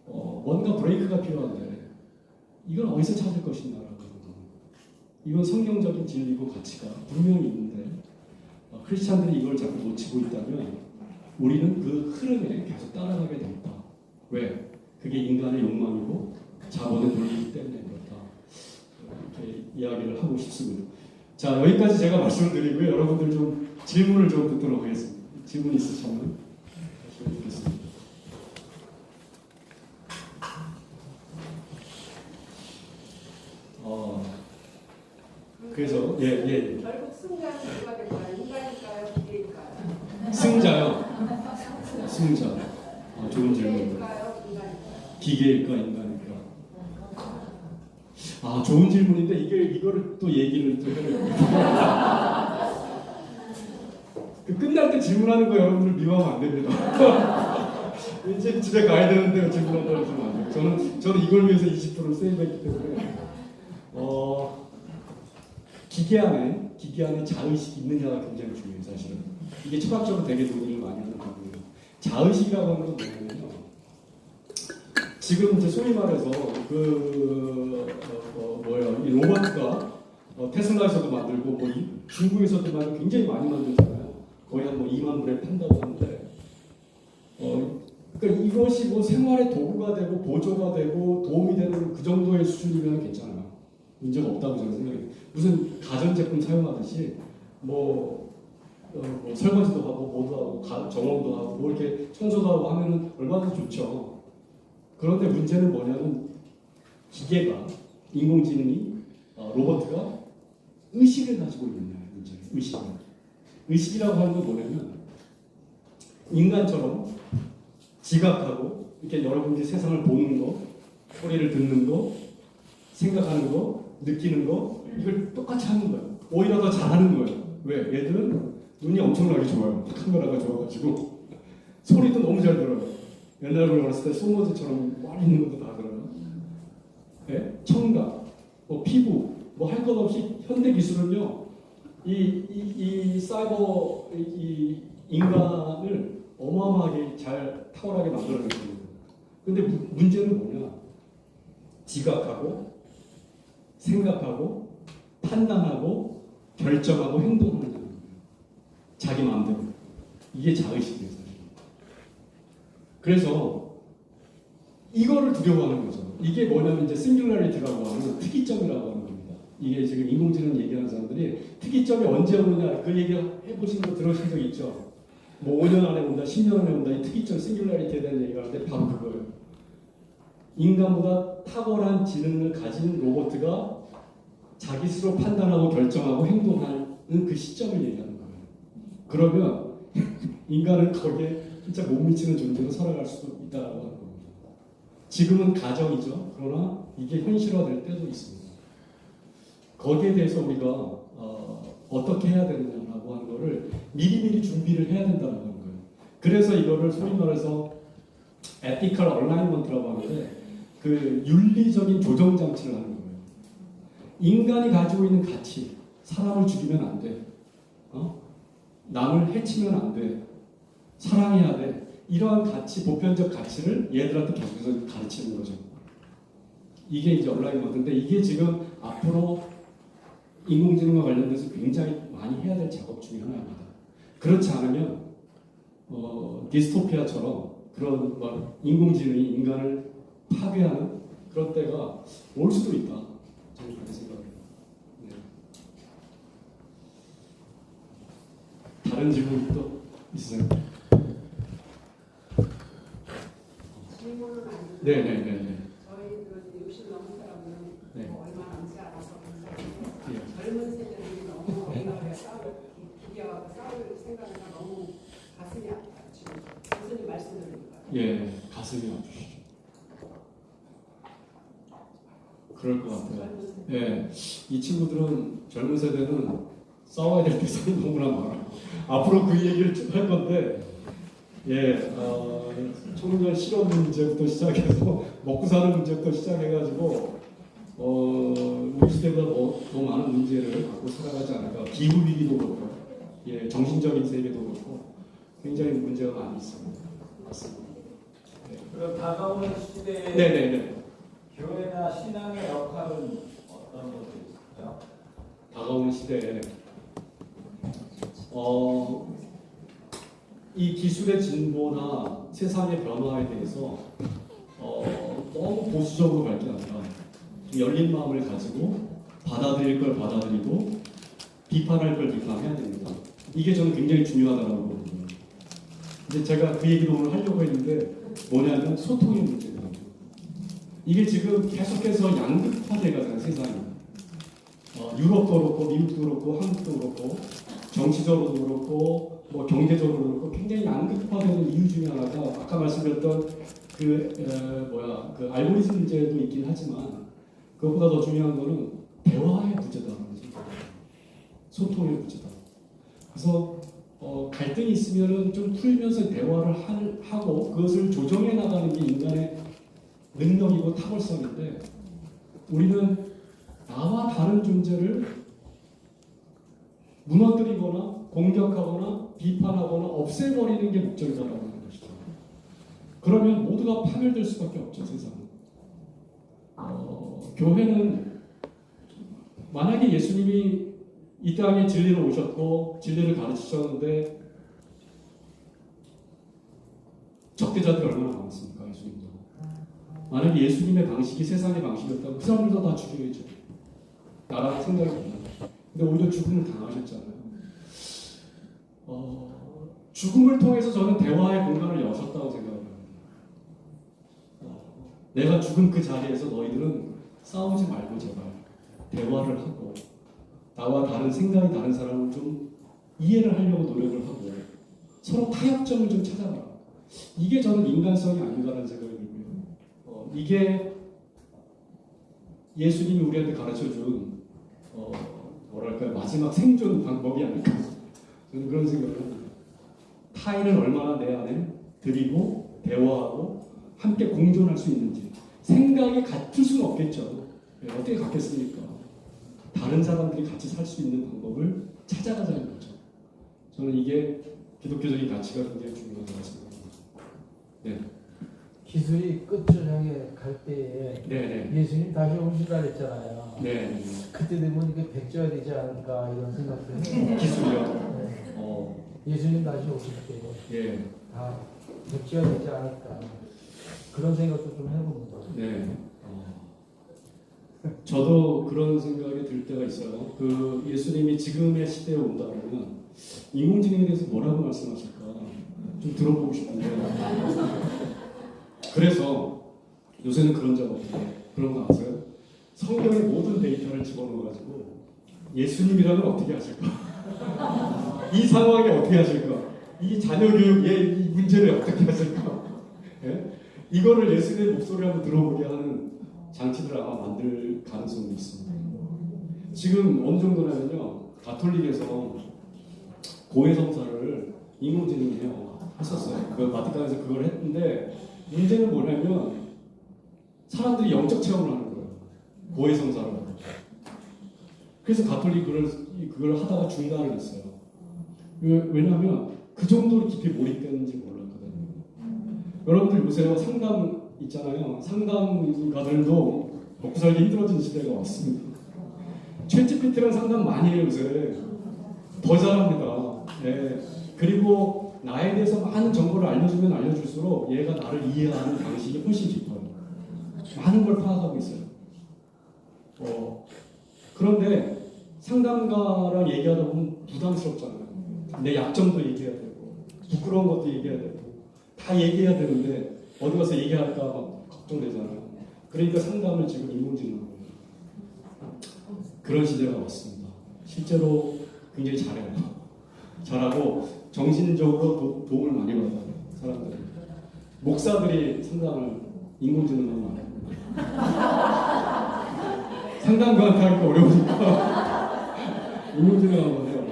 뭔가 브레이크가 필요한데 이걸 어디서 찾을 것이냐라고 하는 이건 성경적인 진리고 가치가 분명히 있는데 크리스찬들이 이걸 자꾸 놓치고 있다면 우리는 그 흐름에 계속 따라가게 됩니다. 왜? 그게 인간의 욕망이고 자본의 논리이기 때문에 그렇다. 이렇게 이야기를 하고 싶습니다. 자, 여기까지 제가 말씀을 드리고요. 여러분들 좀 질문을 좀 듣도록 하겠습니다. 질문 있으시면 하시면 좋겠습니다. 그래서 예. 결국 승자는 누가 될까요? 인간일까요? 기계일까요? 승자요. 승자. 좋은 질문입니다. 기계일까요? 인간일까요? 기계일까 인간일까? 좋은 질문인데 이거를 또 얘기를 또 해야 그 끝날 때 질문하는 거 여러분들 미워하면 안 됩니다. 이제 집에 가야 되는데 질문한다고 하시면 안 돼요. 저는 이걸 위해서 20%를 세이브했기 때문에 기계 안에 자의식이 있느냐가 굉장히 중요해요. 사실은 이게 철학적으로 되게 논의를 많이 하는 부분이에요. 자의식이라고 하는 건 뭐냐면요. 지금 이제 소위 말해서 이 로버트가 테슬라에서도 만들고 뭐 중국에서도 만들고 굉장히 많이 만들잖아요. 거의 한 2만 불에 판다고 하는데 그러니까 이것이 뭐 생활의 도구가 되고 보조가 되고 도움이 되는 그 정도의 수준이면 괜찮아요. 문제가 없다고 저는 생각해요. 무슨 가전제품 사용하듯이 설거지도 하고 뭐도 하고 정원도 하고 뭐 이렇게 청소도 하고 하면은 얼마나 좋죠. 그런데 문제는 뭐냐면 기계가 인공지능이 로버트가 의식을 가지고 있느냐 문제예요. 의식이라고 하는 건 뭐냐면 인간처럼 지각하고 이렇게 여러분들이 세상을 보는 거, 소리를 듣는 거, 생각하는 거, 느끼는 거 이걸 똑같이 하는 거예요. 오히려 더 잘하는 거예요. 왜? 얘들은 눈이 엄청나게 좋아요. 카메라가 좋아가지고 소리도 너무 잘 들어요. 옛날에 어렸을 때 소모즈처럼 많이 있는 것도 다 들어요. 네? 청각, 피부, 할 것 없이 현대 기술은요. 이 사이버 인간을 어마어마하게 잘 탁월하게 만들어내는 거예요. 근데 문제는 뭐냐? 지각하고 생각하고 판단하고 결정하고 행동하는 거예요. 자기 마음대로. 이게 자의식이에요. 그래서 이거를 두려워하는 거죠. 이게 뭐냐면 이제 싱귤라리티라고 하는 특이점이라고 하는 겁니다. 이게 지금 인공지능 얘기하는 사람들이 특이점이 언제 오느냐 그 얘기 해보신 거 들으신 적 있죠? 5년 안에 온다, 10년 안에 온다 이 특이점 싱귤라리티에 대한 얘기를 하는데 바로 그거예요. 인간보다 탁월한 지능을 가진 로봇가 자기 스스로 판단하고 결정하고 행동하는 그 시점을 얘기하는 거예요. 그러면 인간은 거기에 진짜 못 미치는 존재로 살아갈 수 있다고 하는 겁니다. 지금은 가정이죠. 그러나 이게 현실화될 때도 있습니다. 거기에 대해서 우리가 어떻게 해야 되느냐라고 하는 거를 미리미리 준비를 해야 된다는 거예요. 그래서 이거를 소위 말해서 ethical alignment라고 하는데 그 윤리적인 조정 장치를 하는 거예요. 인간이 가지고 있는 가치, 사람을 죽이면 안 돼. 남을 해치면 안 돼. 사랑해야 돼. 이러한 가치, 보편적 가치를 얘들한테 계속해서 가르치는 거죠. 이게 이제 온라인 모드인데 이게 지금 앞으로 인공지능과 관련돼서 굉장히 많이 해야 될 작업 중에 하나입니다. 그렇지 않으면 디스토피아처럼 그런 인공지능이 인간을 파괴하는 그런 때가 올 수도 있다. 저는 그렇게 생각해요. 네. 다른 질문 또 있으세요? 질문은 아니고 네네네. 저희 그 60 넘은 사람은 네. 뭐 얼마 남지 않아서 감사한데 예. 젊은 세대들이 너무 언론에 비교하고 싸울 생각이 너무 가슴이 아파요. 지금 교수님 말씀 들으니까. 예, 가슴이 아프시죠. 그럴 것 같아요. 젊은 세대. 예, 이 친구들은 젊은 세대는 싸워야 될 대상이 너무나 많아요. 앞으로 그 얘기를 좀 할 건데, 예, 청년 실업 문제부터 시작해서 먹고 사는 문제부터 시작해가지고, 우리 시대보다 더 많은 문제를 갖고 살아가지 않을까. 기후 위기도 그렇고, 예, 정신적인 세계도 그렇고, 굉장히 문제가 많이 있습니다. 맞습니다. 그럼 다가오는 시대에 네네네. 교회나 신앙의 역할은 어떤 것들이 있을까요? 다가오는 시대에 이 기술의 진보나 세상의 변화에 대해서 너무 보수적으로 갈 게 아니라 좀 열린 마음을 가지고 받아들일 걸 받아들이고 비판할 걸 비판해야 됩니다. 이게 저는 굉장히 중요하다고 보거든요. 이제 제가 그 얘기도 오늘 하려고 했는데 뭐냐면 소통의 문제거든요. 이게 지금 계속해서 양극화돼 가잖아요, 세상이. 유럽도 그렇고 미국도 그렇고 한국도 그렇고 정치적으로도 그렇고 뭐 경제적으로도 그렇고 굉장히 양극화되는 이유 중에 하나가 아까 말씀드렸던 그 알고리즘 문제도 있긴 하지만 그것보다 더 중요한 거는 대화의 부재다라는 거죠. 소통의 부재다. 그래서 갈등이 있으면은 좀 풀면서 대화를 하고 그것을 조정해 나가는 게 인간의 능력이고 탁월성인데 우리는 나와 다른 존재를 무너뜨리거나 공격하거나 비판하거나 없애버리는 게 목적이다라는 것이죠. 그러면 모두가 파멸될 수밖에 없죠, 세상은. 교회는 만약에 예수님이 이 땅에 진리로 오셨고 진리를 가르치셨는데 적대자들이 얼마나 많았습니까, 예수님도. 만약에 예수님의 방식이 세상의 방식이었다면 그 사람들도 다 죽여야죠. 나라는 생각이 듭니다. 근데 오히려 죽음을 당하셨잖아요. 죽음을 통해서 저는 대화의 공간을 여셨다고 생각합니다. 내가 죽은 그 자리에서 너희들은 싸우지 말고 제발 대화를 하고 나와 다른 생각이 다른 사람을 좀 이해를 하려고 노력을 하고 서로 타협점을 좀 찾아라. 이게 저는 인간성이 아닌가라는 생각이 들고요. 이게 예수님이 우리한테 가르쳐준 뭐랄까요, 마지막 생존 방법이 아닐까. 저는 그런 생각을 합니다. 타인을 얼마나 내 안에 드리고 대화하고 함께 공존할 수 있는지. 생각이 같을 수는 없겠죠. 어떻게 같겠습니까? 다른 사람들이 같이 살 수 있는 방법을 찾아가자는 거죠. 저는 이게 기독교적인 가치가 굉장히 중요하다고 생각합니다. 네. 기술이 끝을 향해 갈 때에 네네. 예수님 다시 오시라 그랬잖아요. 네. 그때 되면 이게 백조야 되지 않을까 이런 생각도 해요. 기술이요. 네. 예수님 다시 오실 때 예. 다 백조야 되지 않을까 그런 생각도 좀 해봅니다. 네. 저도 그런 생각이 들 때가 있어요. 그 예수님이 지금의 시대에 온다면 인공지능에 대해서 뭐라고 말씀하실까 좀 들어보고 싶은데. 그래서 요새는 그런 작업도 해요. 그런 거 아세요? 성경의 모든 데이터를 집어넣어가지고 예수님이라면 어떻게 하실까? 이 상황에 어떻게 하실까? 이 자녀 교육의 이 문제를 어떻게 하실까? 예? 이거를 예수님의 목소리를 한번 들어보게 하는 장치들을 아마 만들 가능성도 있습니다. 지금 어느 정도냐면요, 가톨릭에서 고해 성사를 인공지능이 했었어요. 그 바티칸에서 그걸 했는데 문제는 뭐냐면 사람들이 영적 체험을 하는 거예요. 고해 성사를. 그래서 가톨릭 그걸 하다가 중단을 했어요. 왜냐하면 그 정도로 깊이 몰입되는지 몰랐거든요. 여러분들 요새 상담 있잖아요. 상담가들도 먹고 살기 힘들어진 시대가 왔습니다. 챗GPT랑 상담 많이 해요 요새. 더 잘합니다. 예. 그리고 나에 대해서 많은 정보를 알려주면 알려줄수록 얘가 나를 이해하는 방식이 훨씬 깊어요. 많은 걸 파악하고 있어요. 그런데 상담가랑 얘기하다 보면 부담스럽잖아요. 내 약점도 얘기해야 되고 부끄러운 것도 얘기해야 되고 다 얘기해야 되는데 어디 가서 얘기할까 막 걱정되잖아요. 그러니까 상담을 지금 인공지능으로 그런 시대가 왔습니다. 실제로 굉장히 잘해요. 잘하고 정신적으로 도움을 많이 받아요. 사람들이. 목사들이 상담을 인공지능으로 많이 합니다. 상담가한테 하기가 어려우니까 인공지능 한번 해요.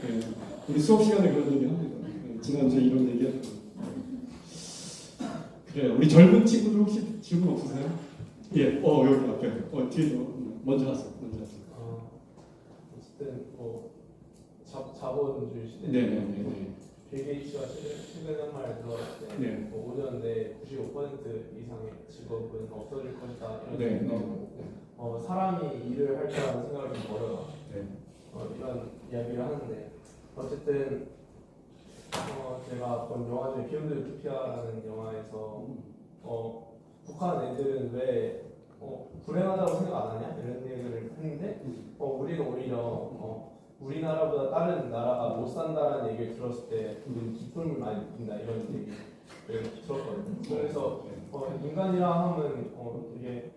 네. 우리 수업 시간에 그런 얘기 합니다. 네. 지난주에 이런 얘기 했고. 그래요. 우리 젊은 친구들 혹시 질문 없으세요? 예. 여기 앞에. 뒤에도 먼저 하세요. 어쨌든 자본주의 시대. 네네네. 빌 게이츠가 최근에 한 말 들었을 때, 네. 5년 내에 95% 이상의 직업은 없어질 것이다 이런 네. 생각. 사람이 일을 할 거라는 생각을 좀 버려라. 네. 이런 이야기를 하는데 어쨌든 제가 본 영화 중에 비욘드 유토피아라는 영화에서 북한 애들은 왜 불행하다고 생각 안 하냐 이런 얘기를 했는데 우리는 오히려 우리나라보다 다른 나라가 못 산다라는 얘기를 들었을 때 우리는 기쁨을 많이 느낀다 이런 얘기를 들었거든요. 그래서 인간이라 하면 이게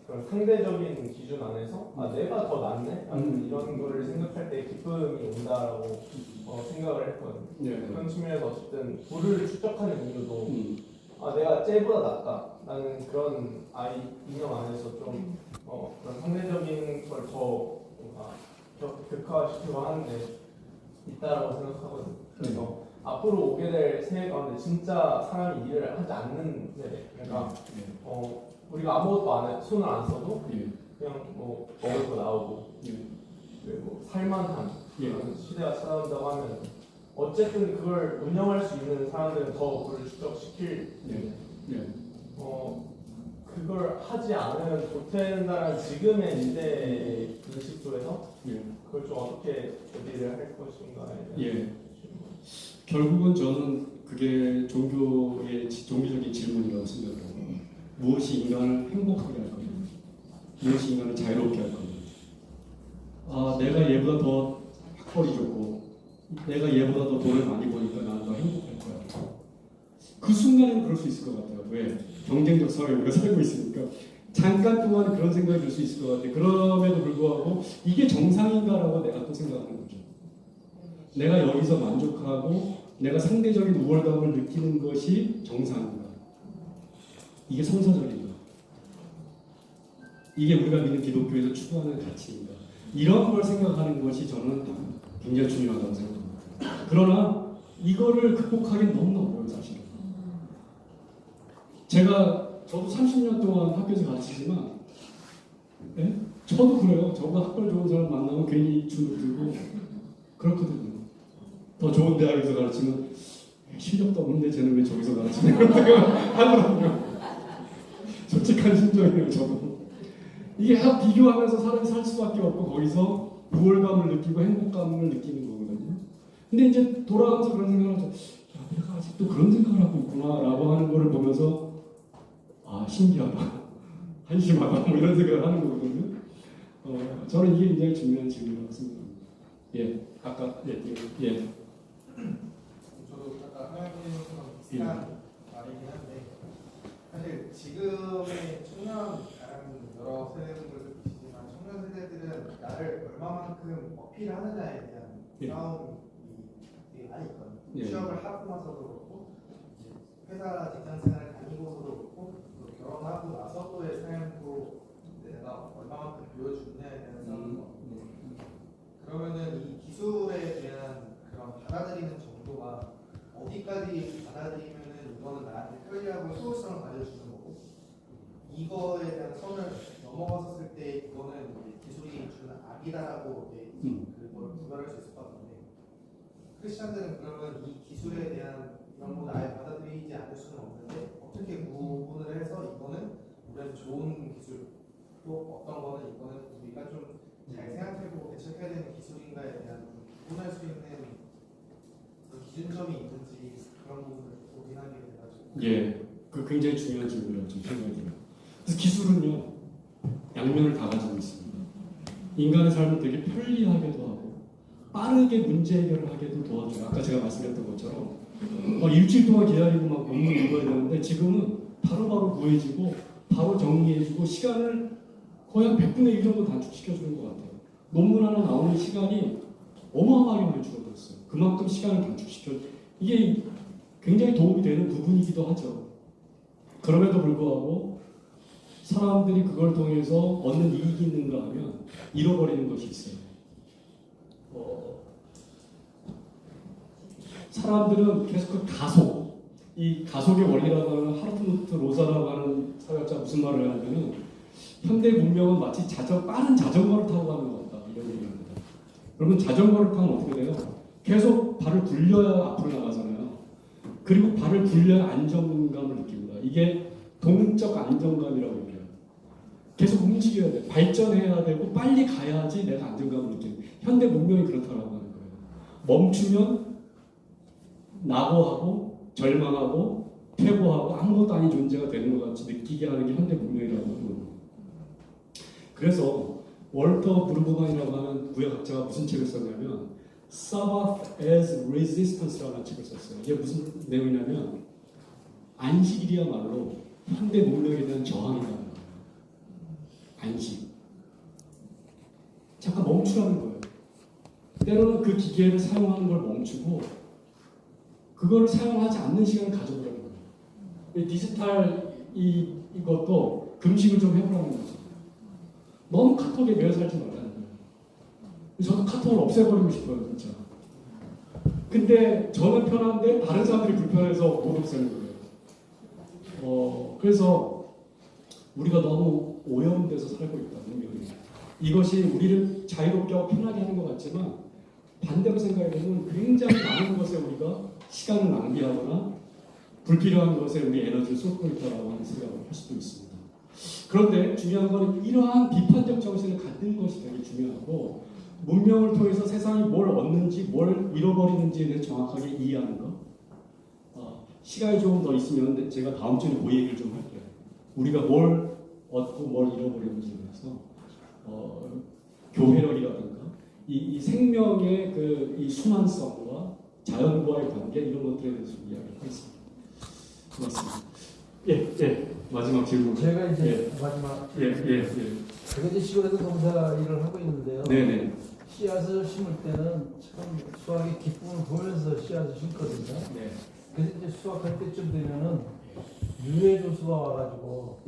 그런 상대적인 기준 안에서 내가 더 낫네? 이런 거를 생각할 때 기쁨이 온다라고 생각을 했거든요. 네. 그런 측면에서 어쨌든 부를 추적하는 이유도 내가 쟤보다 낫다 라는 그런 이념 안에서 좀 그런 상대적인 걸 더 극화시키고 하는데 있다라고 생각하거든요. 그래서 앞으로 오게 될 세계 가운데 진짜 사람이 일을 하지 않는 세대, 그러니까 우리가 아무것도 안 해, 손을 안 써도 그냥 먹을 거 나오고 그리고 살만한 그런 시대가 찾아온다고 하면 어쨌든 그걸 운영할 수 있는 사람들은 더 그걸 추적시킬 그걸 하지 않으면 도태된다는 지금의 시대의 인식 속에서 그걸 좀 어떻게 대비를 할 것인가에 결국은 저는 그게 종교적인 질문이라고 생각해요. 무엇이 인간을 행복하게 할 거냐, 무엇이 인간을 자유롭게 할 거냐. 내가 얘보다 더 학벌이 좋고, 내가 얘보다 더 돈을 많이 버니까 나는 더 행복할 거야. 그 순간에는 그럴 수 있을 것 같아요. 왜? 경쟁적 사회에 우리가 살고 있으니까. 잠깐 동안 그런 생각이 들 수 있을 것 같아요. 그럼에도 불구하고 이게 정상인가라고 내가 또 생각하는 거죠. 내가 여기서 만족하고 내가 상대적인 우월감을 느끼는 것이 정상인가? 이게 성서적인가? 이게 우리가 믿는 기독교에서 추구하는 가치인가? 이런 걸 생각하는 것이 저는 굉장히 중요하다고 생각합니다. 그러나 이거를 극복하기는 너무나 어려워요, 사실은. 저도 30년 동안 학교에서 가르치지만, 저도 그래요. 저보다 학벌 좋은 사람 만나면 괜히 주눅 들고 그렇거든요. 더 좋은 대학에서 가르치면 실력도 없는데 쟤는 왜 저기서 가르치냐 이런 생각하거든요. 솔직한 심정이에요, 저도. 이게 비교하면서 사람이 살 수밖에 없고 거기서 우월감을 느끼고 행복감을 느끼는 거거든요. 근데 이제 돌아가면서 그런 생각을 하죠. 내가 아직도 그런 생각을 하고 있구나라고 하는 거를 보면서 신기하다, 한심하다 뭐 이런 생각을 하는 거거든요. 저는 이게 굉장히 중요한 질문이라고 생각합니다. 저도 아까 하나님처럼 비슷한 말이긴 한데 사실 지금의 청년 여러 세대분들도 계시지만 청년 세대들은 나를 얼마만큼 어필하느냐에 대한 싸움이 많이 있거든요. 취업을 하고 나서도 그렇고 회사 직장 생활을 다니고서도 그렇고 결혼하고 나서도의 삶도 내가 얼마만큼 보여주느냐에 대한 싸움인 것 같고 그러면은 이 기술에 대한 그런 받아들이는 정도가 어디까지 받아들이면은 이거는 나한테 편리하고 소홀성을 가져주는 거고 이거에 대한 선을 넘어갔을 때 이거는 기술이 주는 악이다라고 그걸 구별할 수 있을 것 같은데 크리스찬들은 그러면 이 기술에 대한 이런 건 아예 받아들이지 않을 수는 없는데 어떻게 구분을 해서 이거는 우리한테 좋은 기술 또 어떤 거는 이거는 우리가 좀 잘 생각해보고 대처해야 되는 기술인가에 대한 구분할 수 있는 그런 기준점이 있는지 그런 부분을 고민하게 돼가지고 예, 그 굉장히 중요한 질문이라고 좀 생각이 들어요. 그래서 기술은요, 양면을 다 가지고 있습니다. 인간의 삶을 되게 편리하게도 하고 빠르게 문제 해결을 하게도 도와줘요. 아까 제가 말씀드렸던 것처럼 일주일 동안 기다리고 막 논문 읽어야 되는데 지금은 바로바로 구해지고 바로 정리해주고 시간을 거의 한 100분의 1 정도 단축시켜주는 것 같아요. 논문 하나 나오는 시간이 어마어마하게 많이 줄어들었어요. 그만큼 시간을 단축시켜 이게 굉장히 도움이 되는 부분이기도 하죠. 그럼에도 불구하고 사람들이 그걸 통해서 얻는 이익이 있는가 하면 잃어버리는 것이 있어요. 사람들은 계속 그 가속, 이 가속의 원리라고 하는 하르트무트 로사라고 하는 사회학자 무슨 말을 하냐면은 현대 문명은 마치 빠른 자전거를 타고 가는 것 같다 이런 얘기를 합니다. 그러면 자전거를 타면 어떻게 돼요? 계속 발을 굴려야 앞으로 나가잖아요. 그리고 발을 굴려야 안정감을 느낍니다. 이게 동적 안정감이라고 얘기해요. 계속 움직여야 돼. 발전해야 되고 빨리 가야지 내가 안정감을 느끼는. 현대 문명이 그렇다라고 하는 거예요. 멈추면 낙오하고 절망하고 퇴보하고 아무것도 아닌 존재가 되는 것 같이 느끼게 하는 게 현대 문명이라고 하는 거예요. 그래서 월터 브루그만이라고 하는 구역학자가 무슨 책을 썼냐면 Sabbath as Resistance라는 책을 썼어요. 이게 무슨 내용이냐면 안식일이야말로 현대 문명에 대한 저항이라는 거예요. 안식. 잠깐 멈추라는 거예요. 때로는 그 기계를 사용하는 걸 멈추고 그걸 사용하지 않는 시간을 가져보라는 거예요. 디지털 이것도 금식을 좀 해보라는 거죠. 너무 카톡에 매여 살지 말라는 거예요. 저도 카톡을 없애버리고 싶어요, 진짜. 근데 저는 편한데 다른 사람들이 불편해서 못 없애는 거예요. 그래서 우리가 너무 오염돼서 살고 있다, 분명히. 이것이 우리를 자유롭게 하고 편하게 하는 것 같지만 반대로 생각해보면 굉장히 많은 것에 우리가 시간을 낭비하거나 불필요한 것에 우리 에너지를 쏟고 있다고 하는 생각을 할 수도 있습니다. 그런데 중요한 건 이러한 비판적 정신을 갖는 것이 되게 중요하고 문명을 통해서 세상이 뭘 얻는지 뭘 잃어버리는지에 대해 정확하게 이해하는 것. 시간이 조금 더 있으면 제가 다음 주에 그 얘기를 좀 할게요. 우리가 뭘 얻고 뭘 잃어버리는지에 대해서 교회력이라든가 이 생명의 이 순환성과 자연과의 관계 이런 것들에 대해서 이야기를 하겠습니다. 고맙습니다. 마지막 질문. 제가 이제 마지막 제가 이제 시골에서 농사 일을 하고 있는데요. 네네. 씨앗을 심을 때는 참 수확의 기쁨을 보면서 씨앗을 심거든요. 네. 그래서 이제 수확할 때쯤 되면은 유해조수가 와가지고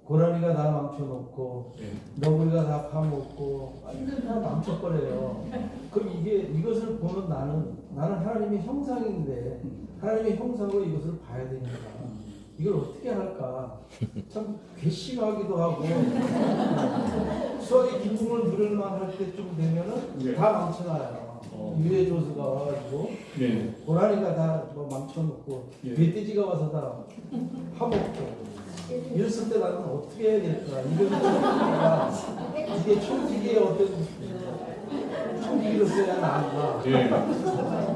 고라니가 다 망쳐놓고 너구리가 다 파먹고 완전 다 망쳐버려요. 그럼 이것을 보는 나는 하나님의 형상인데 하나님의 형상으로 이것을 봐야 되니까 이걸 어떻게 할까 참 괘씸하기도 하고 수학의 기쁨을 누릴만 할 때쯤 되면은 다 망쳐놔요. 유해조수가 와가지고 고라니가 다 망쳐놓고 멧돼지가 와서 다 파먹고 이랬을 때 나는 어떻게 해야 될까? 이게 총기의 어떤 총기로서야 나은가?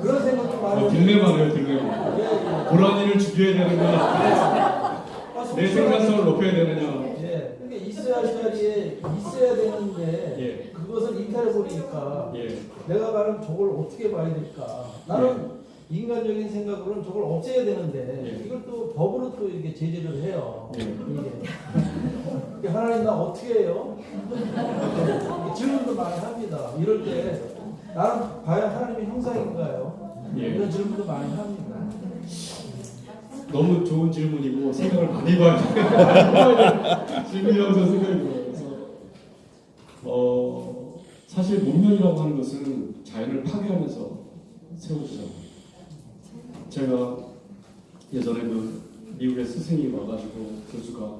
그런 생각도 많이. 딜레마네요, 딜레마. 고라니를 죽여야 되느냐, 내 생산성을 높여야 되느냐. 그러니까 있어야 할 자리에 있어야 되는데 그것을 이탈해버리니까 내가 말은 저걸 어떻게 봐야 될까? 나는 인간적인 생각으로는 저걸 없애야 되는데 이걸 또 법으로 또 이렇게 제재를 해요. 이게 하나님 나 어떻게 해요? 질문도 많이 합니다. 이럴 때 나는 봐야 하나님의 형상인가요? 이런 질문도 많이 합니다. 너무 좋은 질문이고 생각을 많이 봐야 질문이라고 저는 생각이 들어요. 그래서 사실 문명이라고 하는 것은 자연을 파괴하면서 세워주잖아요. 제가 예전에 미국의 스승이 와가지고 교수가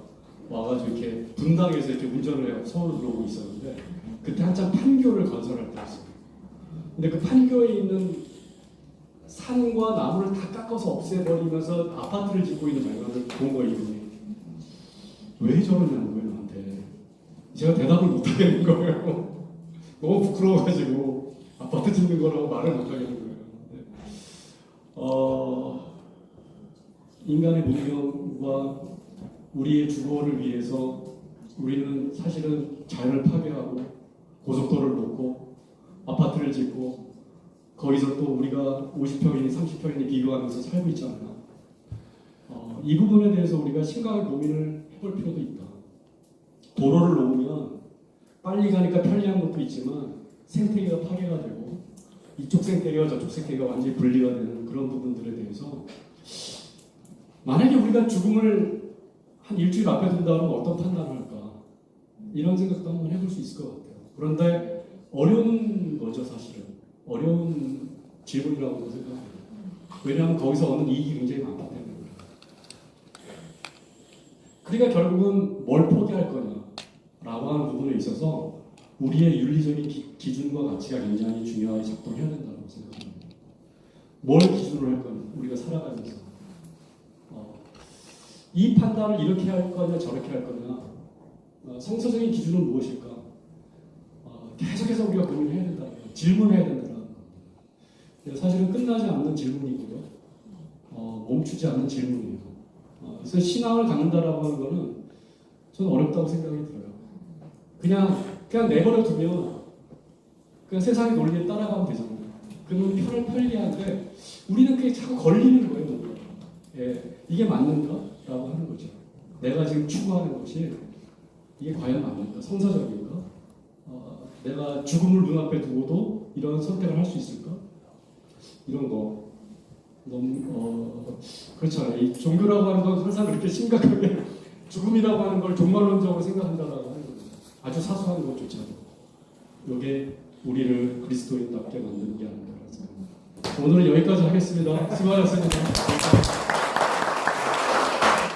와가지고 이렇게 분당에서 이렇게 운전을 해서 서울로 들어오고 있었는데 그때 한참 판교를 건설할 때였어요. 근데 그 판교에 있는 산과 나무를 다 깎아서 없애버리면서 아파트를 짓고 있는 장면을 본 거예요. 이분이. 왜 저러냐는 거예요, 나한테. 제가 대답을 못 하겠는 거예요. 너무 부끄러워가지고 아파트 짓는 거라고 말을 못 하겠는 거예요. 인간의 문명과 우리의 주거를 위해서 우리는 사실은 자연을 파괴하고 고속도로를 놓고 아파트를 짓고 거기서 또 우리가 50평이니 30평이니 비교하면서 살고 있잖아요. 이 부분에 대해서 우리가 심각하게 고민을 해볼 필요도 있다. 도로를 놓으면 빨리 가니까 편리한 것도 있지만 생태계가 파괴가 되고 이쪽 생태계와 저쪽 생태계가 완전히 분리가 되는 그런 부분들에 대해서 만약에 우리가 죽음을 한 일주일 앞에 둔다면 어떤 판단을 할까? 이런 생각도 한번 해볼 수 있을 것 같아요. 그런데 어려운 거죠, 사실은. 어려운 질문이라고 생각해요. 왜냐하면 거기서 얻는 이익이 굉장히 많기 때문에. 그러니까 결국은 뭘 포기할 거냐라고 하는 부분에 있어서 우리의 윤리적인 기준과 가치가 굉장히 중요하게 작동해야 된다고 생각합니다. 뭘 기준으로 할 거냐, 우리가 살아가면서. 이 판단을 이렇게 할 거냐 저렇게 할 거냐, 성서적인 기준은 무엇일까? 계속해서 우리가 고민해야 된다는 거예요. 질문해야 된다는 거예요. 사실은 끝나지 않는 질문이고요. 멈추지 않는 질문이에요. 그래서 신앙을 갖는다라고 하는 거는 저는 어렵다고 생각이 들어요. 그냥 내버려 두면 그냥 세상의 논리에 따라가면 되잖아요. 그러면 편리한데 우리는 그게 자꾸 걸리는 거예요. 예, 이게 맞는가? 라고 하는 거죠. 내가 지금 추구하는 것이 이게 과연 맞는가? 성사적인가? 내가 죽음을 눈앞에 두고도 이런 선택을 할 수 있을까? 이런 거 너무 그렇잖아요. 이 종교라고 하는 건 항상 그렇게 심각하게 죽음이라고 하는 걸 종말론적으로 생각한다라고 하는 거죠. 아주 사소한 것조차도 이게 우리를 그리스도인답게 만드는 게 아닌가 생각합니다. 오늘은 여기까지 하겠습니다. 수고하셨습니다.